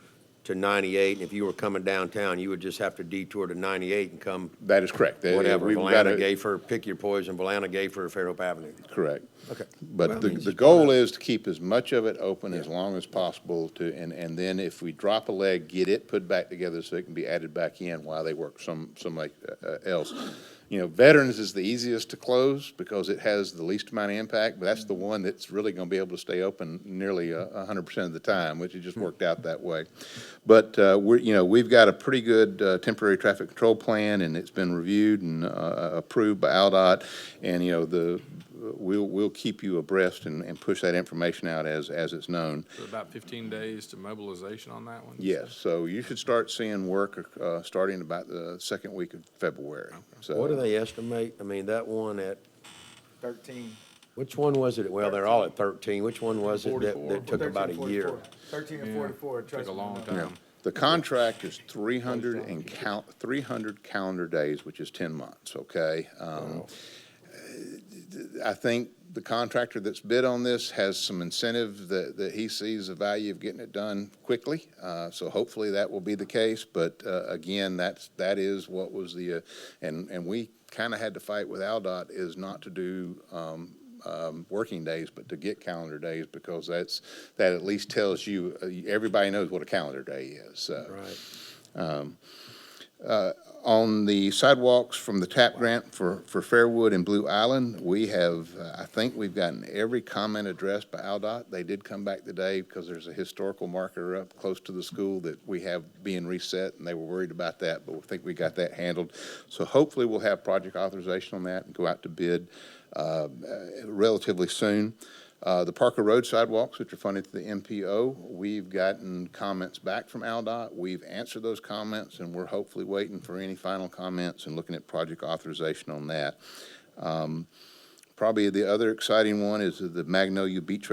to 98, and if you were coming downtown, you would just have to detour to 98 and come. that is correct. Whatever, We've got Valana, Gayfer, pick your poison, Valana, Gayfer, Fairhope Avenue. Correct. Okay. But Well, the I mean, the it's goal part of- is to keep as much of it open as long as possible and then if we drop a leg, get it put back together so it can be added back in while they work somebody else. Veterans is the easiest to close because it has the least amount of impact, but that's the one that's really going to be able to stay open nearly 100% of the time, which it just worked out that way. But we've got a pretty good temporary traffic control plan, and it's been reviewed and approved by ALDOT, and we'll keep you abreast and push that information out as it's known. So about 15 days to mobilization on that one? Yes, so you should start seeing work starting about the second week of February. So What do they estimate? I mean, that one at, 13. which one was it? Well, they're all at 13. Which one was it that took about a 13 year? 44. 13 and 44. Took trust a me, long I know. time. The contract is 300 calendar days, which is 10 months, okay? I think the contractor that's bid on this has some incentive that he sees the value of getting it done quickly. So hopefully that will be the case. But again, that is what was the, and we kind of had to fight with ALDOT is not to do working days, but to get calendar days, because that at least tells you, everybody knows what a calendar day is. So. Right. On the sidewalks from the TAP grant for Fairwood and Blue Island, we have, I think we've gotten every comment addressed by ALDOT. They did come back today because there's a historical marker up close to the school that we have being reset, and they were worried about that, but we think we got that handled. So hopefully we'll have project authorization on that and go out to bid relatively soon. The Parker Road sidewalks, which are funded through the MPO, we've gotten comments back from ALDOT. We've answered those comments, and we're hopefully waiting for any final comments and looking at project authorization on that. Probably the other exciting one is the Magnolia Beach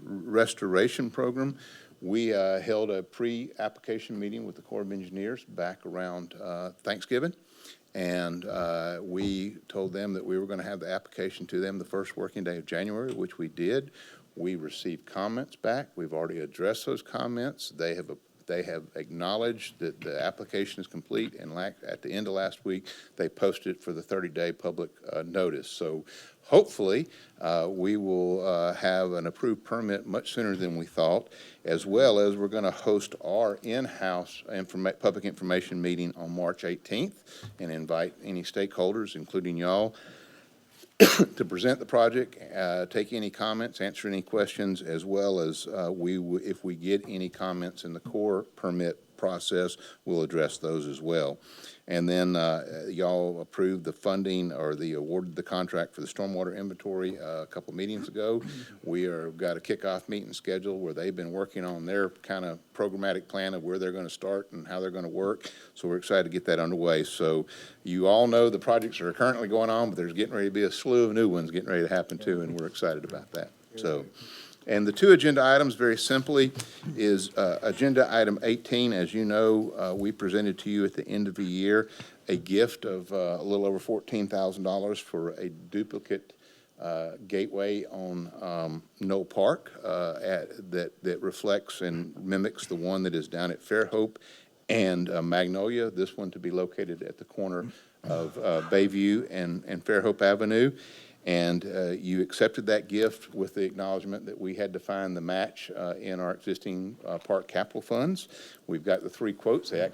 Restoration Program. We held a pre-application meeting with the Corps of Engineers back around Thanksgiving. And we told them that we were going to have the application to them the first working day of January, which we did. We received comments back. We've already addressed those comments. They have They have acknowledged that the application is complete, and at the end of last week, they posted for the 30-day public notice. So hopefully, we will have an approved permit much sooner than we thought, as well as we're going to host our in-house public information meeting on March 18th and invite any stakeholders, including y'all, to present the project, take any comments, answer any questions, as well as if we get any comments in the core permit process, we'll address those as well. And then y'all approved the funding or awarded the contract for the stormwater inventory a couple meetings ago. We got a kickoff meeting scheduled where they've been working on their kind of programmatic plan of where they're going to start and how they're going to work. So we're excited to get that underway. So you all know the projects are currently going on, but there's getting ready to be a slew of new ones getting ready to happen too, and we're excited about that. So. And the two agenda items, very simply, is agenda item 18. As you know, we presented to you at the end of the year a gift of a little over $14,000 for a duplicate gateway on Knoll Park that reflects and mimics the one that is down at Fairhope and Magnolia, this one to be located at the corner of Bayview and Fairhope Avenue. And you accepted that gift with the acknowledgement that we had to find the match in our existing park capital funds. We've got the three quotes. They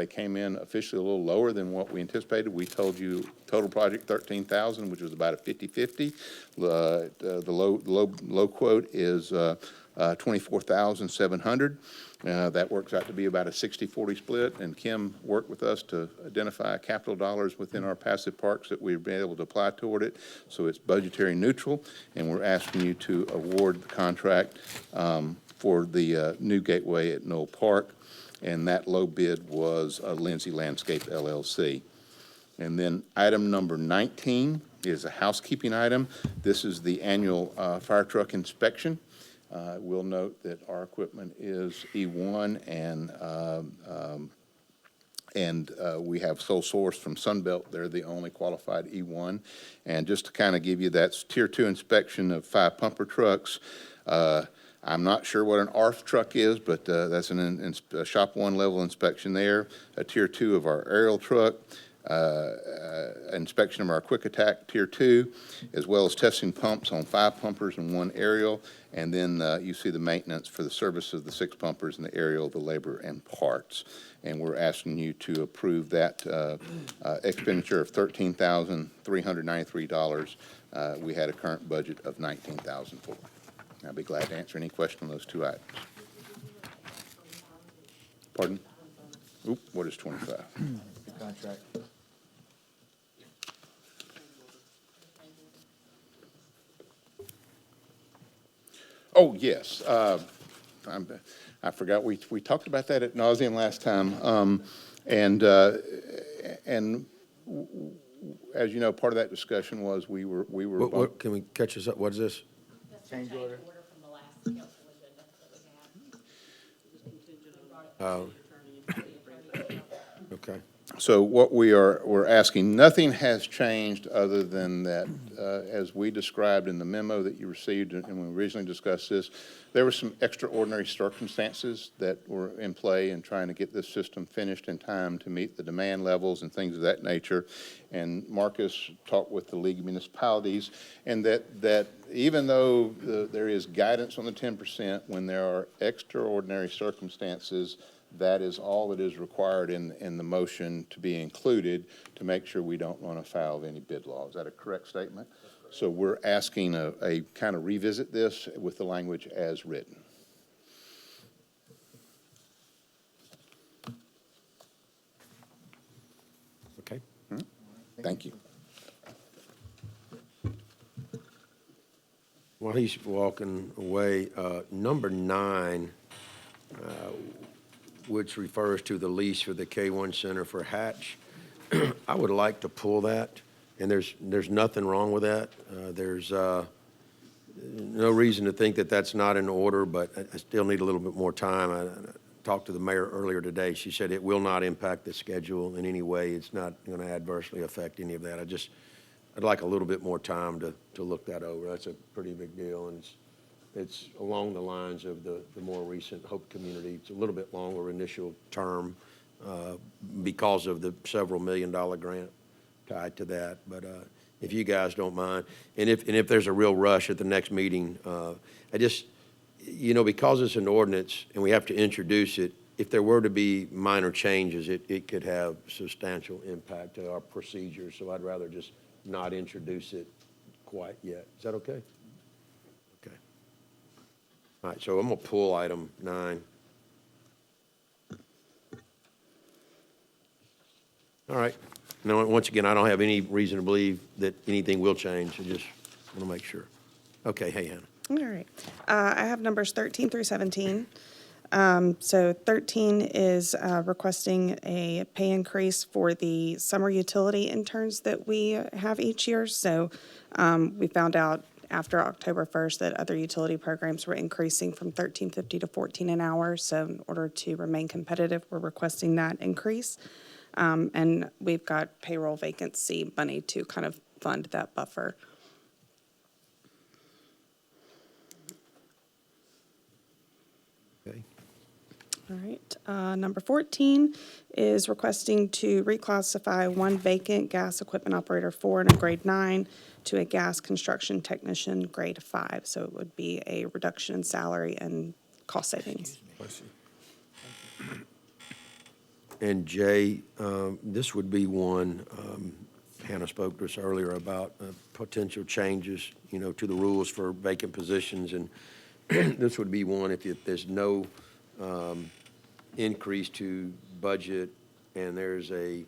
came in officially a little lower than what we anticipated. We told you total project $13,000, which was about a 50-50. The low quote is $24,700. That works out to be about a 60-40 split, and Kim worked with us to identify capital dollars within our passive parks that we've been able to apply toward it, so it's budgetary neutral, and we're asking you to award the contract for the new gateway at Knoll Park, and that low bid was Lindsay Landscape LLC. And then item number 19 is a housekeeping item. This is the annual fire truck inspection. We'll note that our equipment is E1, and we have sole source from Sunbelt. They're the only qualified E1. And just to kind of give you that Tier 2 inspection of 5 pumper trucks, I'm not sure what an ARF truck is, but that's a Shop 1 level inspection there. A Tier 2 of our aerial truck. Inspection of our Quick Attack Tier 2, as well as testing pumps on 5 pumpers and 1 aerial, and then you see the maintenance for the service of the 6 pumpers and the aerial, the labor and parts. And we're asking you to approve that expenditure of $13,393. We had a current budget of $19,000 for it. I'll be glad to answer any question on those two items. Pardon? Oop, what is 25? The contract. Oh, yes. I forgot, we talked about that at nauseam last time. And as you know, part of that discussion was we were. What, can we catch us up? What is this? Change order. From the last council agenda that we had. Okay. So what we're asking, nothing has changed other than that, as we described in the memo that you received and when we originally discussed this, there were some extraordinary circumstances that were in play in trying to get this system finished in time to meet the demand levels and things of that nature. And Marcus talked with the League of Municipalities, and that even though there is guidance on the 10%, when there are extraordinary circumstances, that is all that is required in the motion to be included to make sure we don't run afoul of any bid law. Is that a correct statement? So we're asking a kind of revisit this with the language as written. Okay. Thank you. While he's walking away, number 9, which refers to the lease for the K1 Center for Hatch, I would like to pull that, and there's nothing wrong with that. There's no reason to think that that's not in order, but I still need a little bit more time. I talked to the mayor earlier today. She said it will not impact the schedule in any way. It's not going to adversely affect any of that. I'd like a little bit more time to look that over. That's a pretty big deal, and it's along the lines of the more recent Hope Community. It's a little bit longer initial term because of the several million-dollar grant tied to that. But if you guys don't mind, and if there's a real rush at the next meeting, I just, because it's an ordinance and we have to introduce it, if there were to be minor changes, it could have substantial impact to our procedures. So I'd rather just not introduce it quite yet. Is that okay? Okay. All right, so I'm going to pull item 9. All right. Now, once again, I don't have any reason to believe that anything will change. I just want to make sure. Okay, hey, Hannah. All right. I have numbers 13 through 17. So 13 is requesting a pay increase for the summer utility interns that we have each year. So we found out after October 1st that other utility programs were increasing from $13.50 to $14 an hour. So in order to remain competitive, we're requesting that increase. And we've got payroll vacancy money to kind of fund that buffer. Okay. All right. Number 14 is requesting to reclassify one vacant gas equipment operator 4 in a grade 9 to a gas construction technician grade 5. So it would be a reduction in salary and cost savings. Bless you. And Jay, this would be one, Hannah spoke to us earlier about potential changes, to the rules for vacant positions. And this would be one if there's no increase to budget and there's a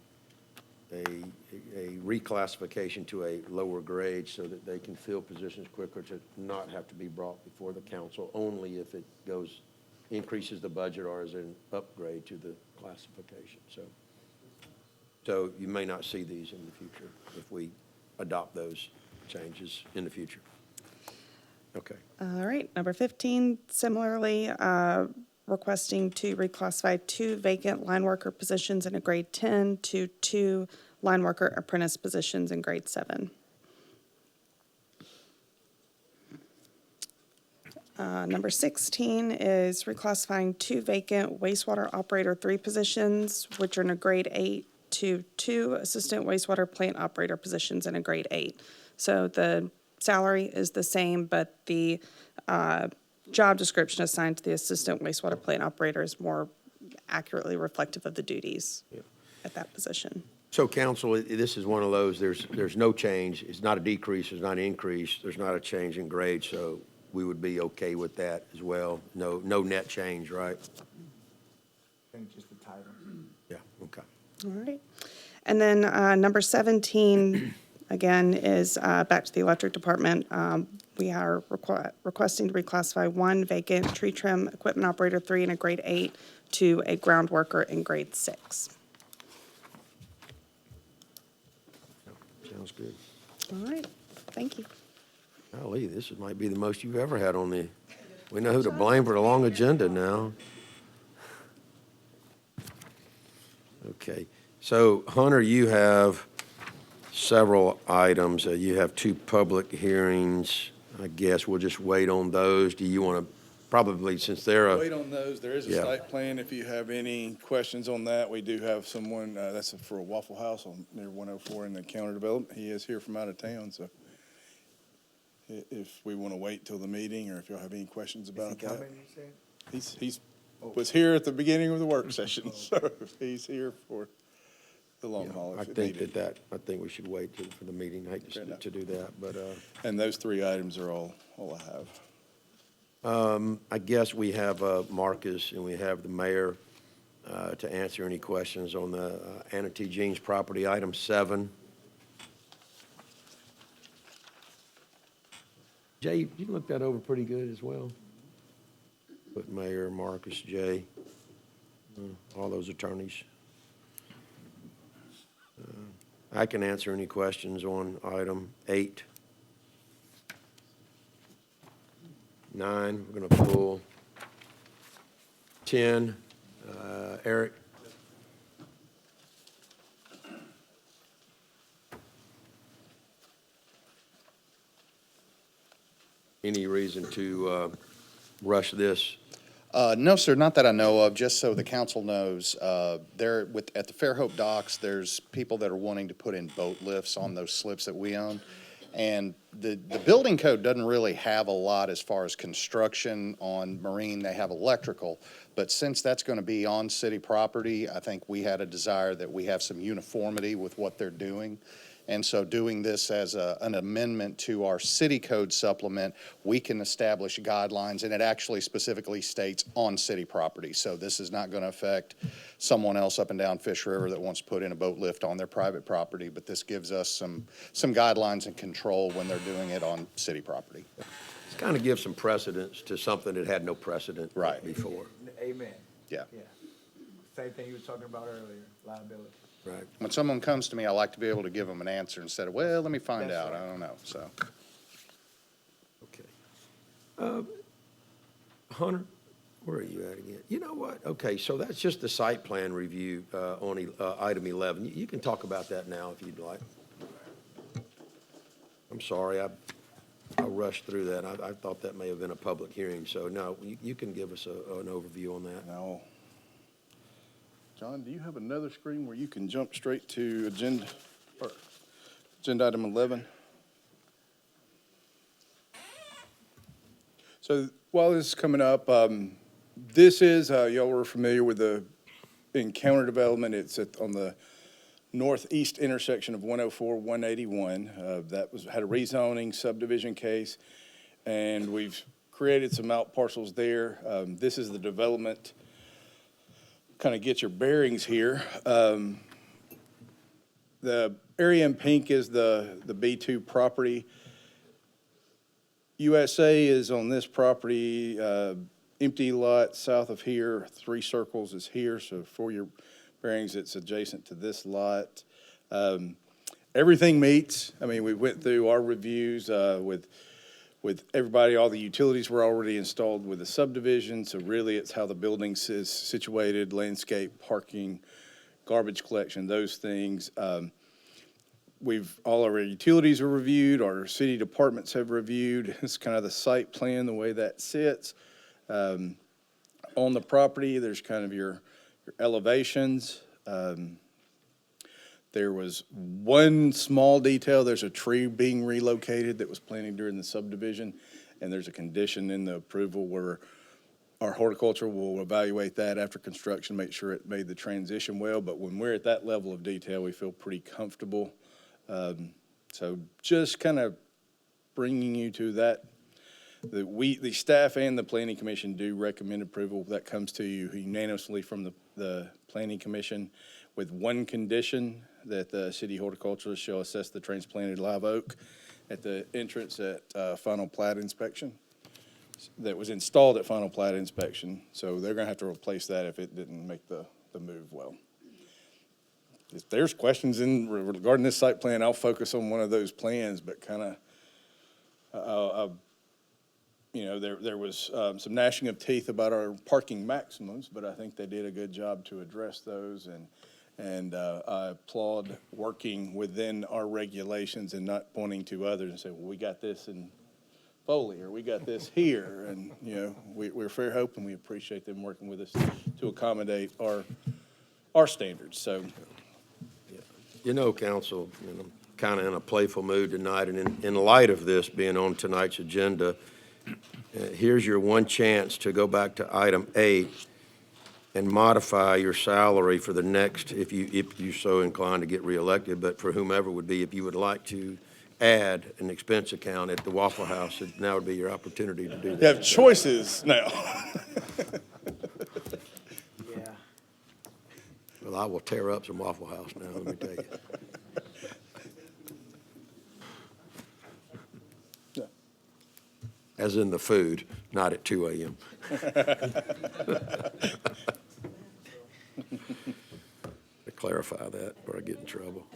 reclassification to a lower grade so that they can fill positions quicker to not have to be brought before the council, only if it increases the budget or is an upgrade to the classification. So you may not see these in the future if we adopt those changes in the future. Okay. All right. Number 15, similarly, requesting to reclassify 2 vacant line worker positions in a grade 10 to 2 line worker apprentice positions in grade 7. Number 16 is reclassifying 2 vacant wastewater operator 3 positions, which are in a grade 8, to 2 assistant wastewater plant operator positions in a grade 8. So the salary is the same, but the job description assigned to the assistant wastewater plant operator is more accurately reflective of the duties at that position. So council, this is one of those, there's no change. It's not a decrease, it's not an increase. There's not a change in grade, so we would be okay with that as well. No net change, right? I think just the title. Yeah, okay. All right. And then number 17, again, is back to the electric department. We are requesting to reclassify 1 vacant tree trim equipment operator 3 in a grade 8 to a ground worker in grade 6. Sounds good. All right. Thank you. Golly, this might be the most you've ever had on the, we know who to blame for the long agenda now. Okay, so Hunter, you have several items. You have 2 public hearings. I guess we'll just wait on those. Do you want to, probably since they're Wait on those. There is a Yeah. site plan. If you have any questions on that, we do have someone, that's for a Waffle House near 104 in the counter development. He is here from out of town, so if we want to wait till the meeting or if y'all have any questions about that. Coming, you said? He's was here at the beginning of the work session, so he's here for the long haul I if it think needed. I think we should wait for the meeting. I hate Fair enough. to do that, but, And those 3 items are all I have. I guess we have Marcus and we have the mayor to answer any questions on the Anna T. Jean's property, item 7. Jay, you looked that over pretty good as well. Put Mayor, Marcus, Jay, all those attorneys. I can answer any questions on item 8. 9, we're going to pull. 10, Eric. Any reason to rush this? No, sir, not that I know of, just so the council knows, there at the Fairhope docks, there's people that are wanting to put in boat lifts on those slips that we own. And the building code doesn't really have a lot as far as construction on marine. They have electrical. But since that's going to be on city property, I think we had a desire that we have some uniformity with what they're doing. And so doing this as an amendment to our city code supplement, we can establish guidelines, and it actually specifically states on city property. So this is not going to affect someone else up and down Fish River that wants to put in a boat lift on their private property, but this gives us some guidelines and control when they're doing it on city property. It's kind of gives some precedence to something that had no precedent Right. before. Amen. Yeah. Yeah. Same thing you were talking about earlier, liability. Right. When someone comes to me, I like to be able to give them an answer instead of, well, let me find That's out. right. I don't know, so. Okay. Hunter, where are you at again? You know what? Okay, so that's just the site plan review on item 11. You can talk about that now if you'd like. I'm sorry, I rushed through that. I thought that may have been a public hearing, so no, you can give us an overview on that. Now, John, do you have another screen where you can jump straight to agenda item 11? So while this is coming up, this is, y'all were familiar with the encounter development. It's on the northeast intersection of 104, 181. That had a rezoning subdivision case, and we've created some out parcels there. This is the development. Kind of get your bearings here. The area in pink is the B2 property. USA is on this property, empty lot south of here, 3 circles is here, so for your bearings, it's adjacent to this lot. Everything meets. I mean, we went through our reviews with everybody, all the utilities were already installed with the subdivision, so really it's how the building is situated, landscape, parking, garbage collection, those things. All our utilities are reviewed, our city departments have reviewed. It's kind of the site plan, the way that sits. On the property, there's kind of your elevations. There was one small detail, there's a tree being relocated that was planted during the subdivision, and there's a condition in the approval where our horticulture will evaluate that after construction, make sure it made the transition well, but when we're at that level of detail, we feel pretty comfortable. So just kind of bringing you to that, the staff and the planning commission do recommend approval. That comes to you unanimously from the planning commission with one condition, that the city horticulturist shall assess the transplanted live oak at the entrance at final plat inspection that was installed at final plat inspection. So they're gonna have to replace that if it didn't make the move well. If there's questions regarding this site plan, I'll focus on one of those plans, but kind of, there was some gnashing of teeth about our parking maximums, but I think they did a good job to address those, and I applaud working within our regulations and not pointing to others and say, well, we got this in Foley, or we got this here, and, we're Fairhope, and we appreciate them working with us to accommodate our standards, so. Council, I'm kind of in a playful mood tonight, and in light of this being on tonight's agenda, here's your one chance to go back to item 8 and modify your salary for the next, if you're so inclined to get reelected, but for whomever would be, if you would like to add an expense account at the Waffle House, now would be your opportunity to do that. You have choices now. Yeah. Well, I will tear up some Waffle House now, let me tell you. As in the food, not at 2 a.m. To clarify that, or I get in trouble.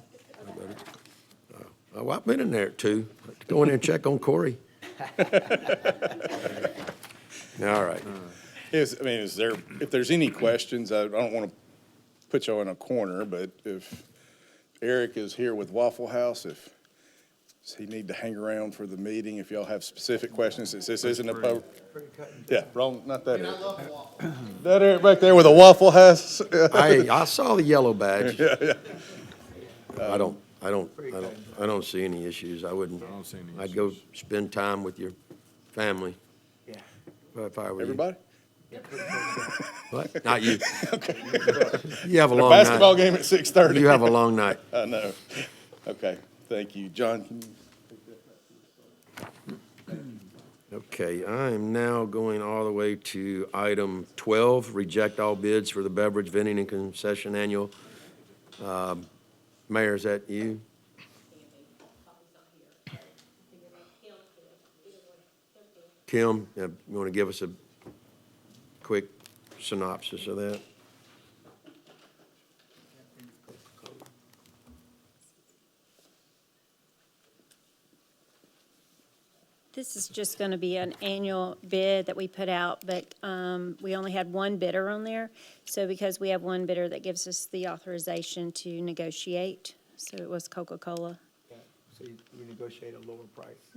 Oh, I've been in there at 2. Go in there and check on Corey. All right. If there's any questions, I don't want to put y'all in a corner, but if Eric is here with Waffle House, if Does he need to hang around for the meeting if y'all have specific questions, since this isn't a public? Yeah, wrong, not that area. That area back there where the Waffle House. I saw the yellow badge. Yeah, yeah. I don't see any issues. I wouldn't, don't see any I'd go spend time with your family Yeah. if I were you. Everybody? What? Not you. You have a The long basketball night. game at 6:30. You have a long night. I know. Okay, thank you. John? Okay, I am now going all the way to item 12, reject all bids for the beverage vending and concession annual. Mayor, is that you? Kim, you want to give us a quick synopsis of that? This is just going to be an annual bid that we put out, but we only had one bidder on there. So because we have one bidder, that gives us the authorization to negotiate. So it was Coca-Cola. Yeah. So you negotiate a lower price.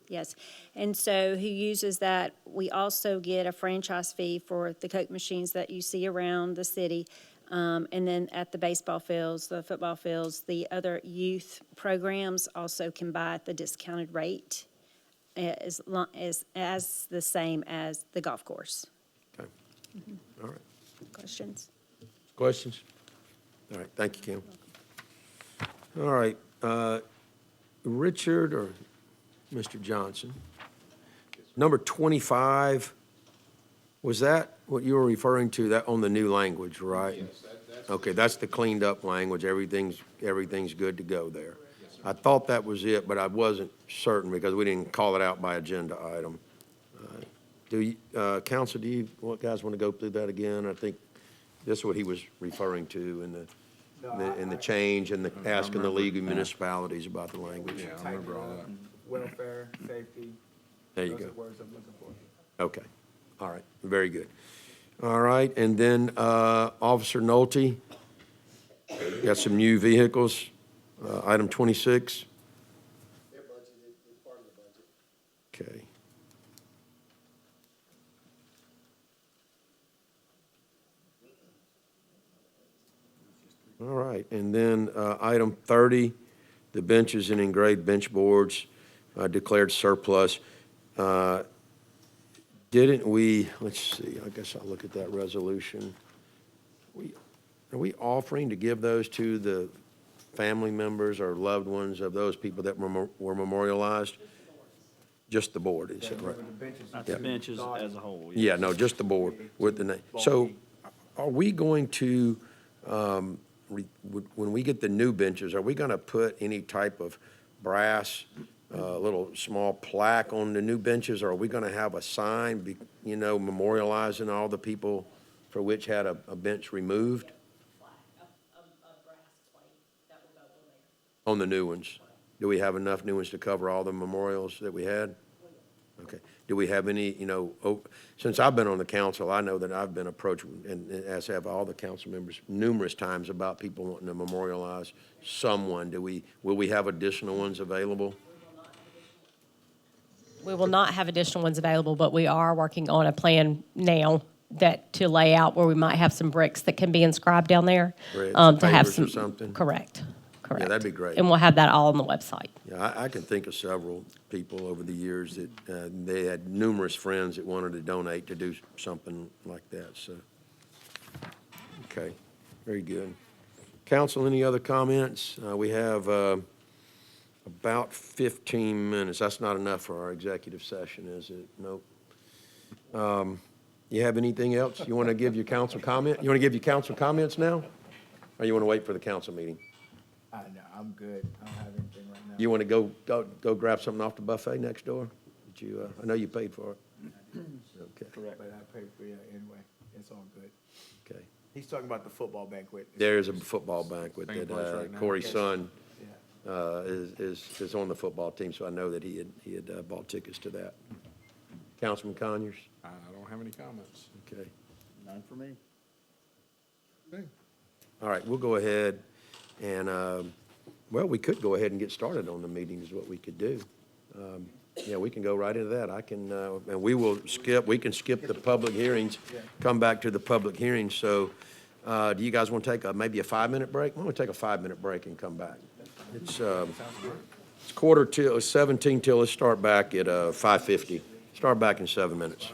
Yes. And so who uses that, we also get a franchise fee for the Coke machines that you see around the city. And then at the baseball fields, the football fields, the other youth programs also can buy at the discounted rate as the same as the golf course. Okay. All right. Questions? Questions? All right, thank you, Kim. All right, Richard or Mr. Johnson, number 25, was that what you were referring to, that on the new language, right? Yes, that's. Okay, that's the cleaned up language, everything's good to go there. I thought that was it, but I wasn't certain because we didn't call it out by agenda item. Council, guys want to go through that again? I think this is what he was referring to in the change and the asking the League of Municipalities about the language. Yeah, I remember all that. Welfare, safety. There you Those go. are the words I'm looking for. Okay, all right, very good. All right, and then Officer Nolte, got some new vehicles, item 26. They're budgeted, it's part of the budget. Okay. All right, and then item 30, the benches and engraved bench boards declared surplus. Didn't we, let's see, I guess I'll look at that resolution. Are we offering to give those to the family members or loved ones of those people that were memorialized? Just the board, is that right? The benches. Not the benches as a whole. Yeah, no, just the board with the name. So are we going to, when we get the new benches, are we going to put any type of brass, little small plaque on the new benches? Or are we going to have a sign, memorializing all the people for which had a bench removed? On the new ones? Do we have enough new ones to cover all the memorials that we had? Okay. Do we have any, since I've been on the council, I know that I've been approached, and as have all the council members, numerous times about people wanting to memorialize someone. Will we have additional ones available? We will not have additional ones available, but we are working on a plan now to lay out where we might have some bricks that can be inscribed down there. Bricks, To have pavers or some. something? Correct. Yeah, that'd be great. And we'll have that all on the website. Yeah, I can think of several people over the years that they had numerous friends that wanted to donate to do something like that, so. Okay, very good. Council, any other comments? We have about 15 minutes. That's not enough for our executive session, is it? Nope. You have anything else? You want to give your council comment? You want to give your council comments now? Or you want to wait for the council meeting? No, I'm good. I don't have anything right now. You want to go grab something off the buffet next door? Did you, I know you paid for it. Okay, Correct. But I paid for it anyway. It's all good. okay. He's talking about the football banquet. There's a football banquet Taking that place right now. Corey's son Yeah. is on the football team, so I know that he had bought tickets to that. Councilman Conyers? I don't have any comments. Okay. None for me. All right, we'll go ahead and Well, we could go ahead and get started on the meeting is what we could do. Yeah, we can go right into that. I can, and we can skip the public hearings, come back to the public hearings. So, do you guys want to take maybe a 5-minute break? Why don't we take a 5-minute break and come back? It's 17 till, let's start back at 5:50. Start back in 7 minutes.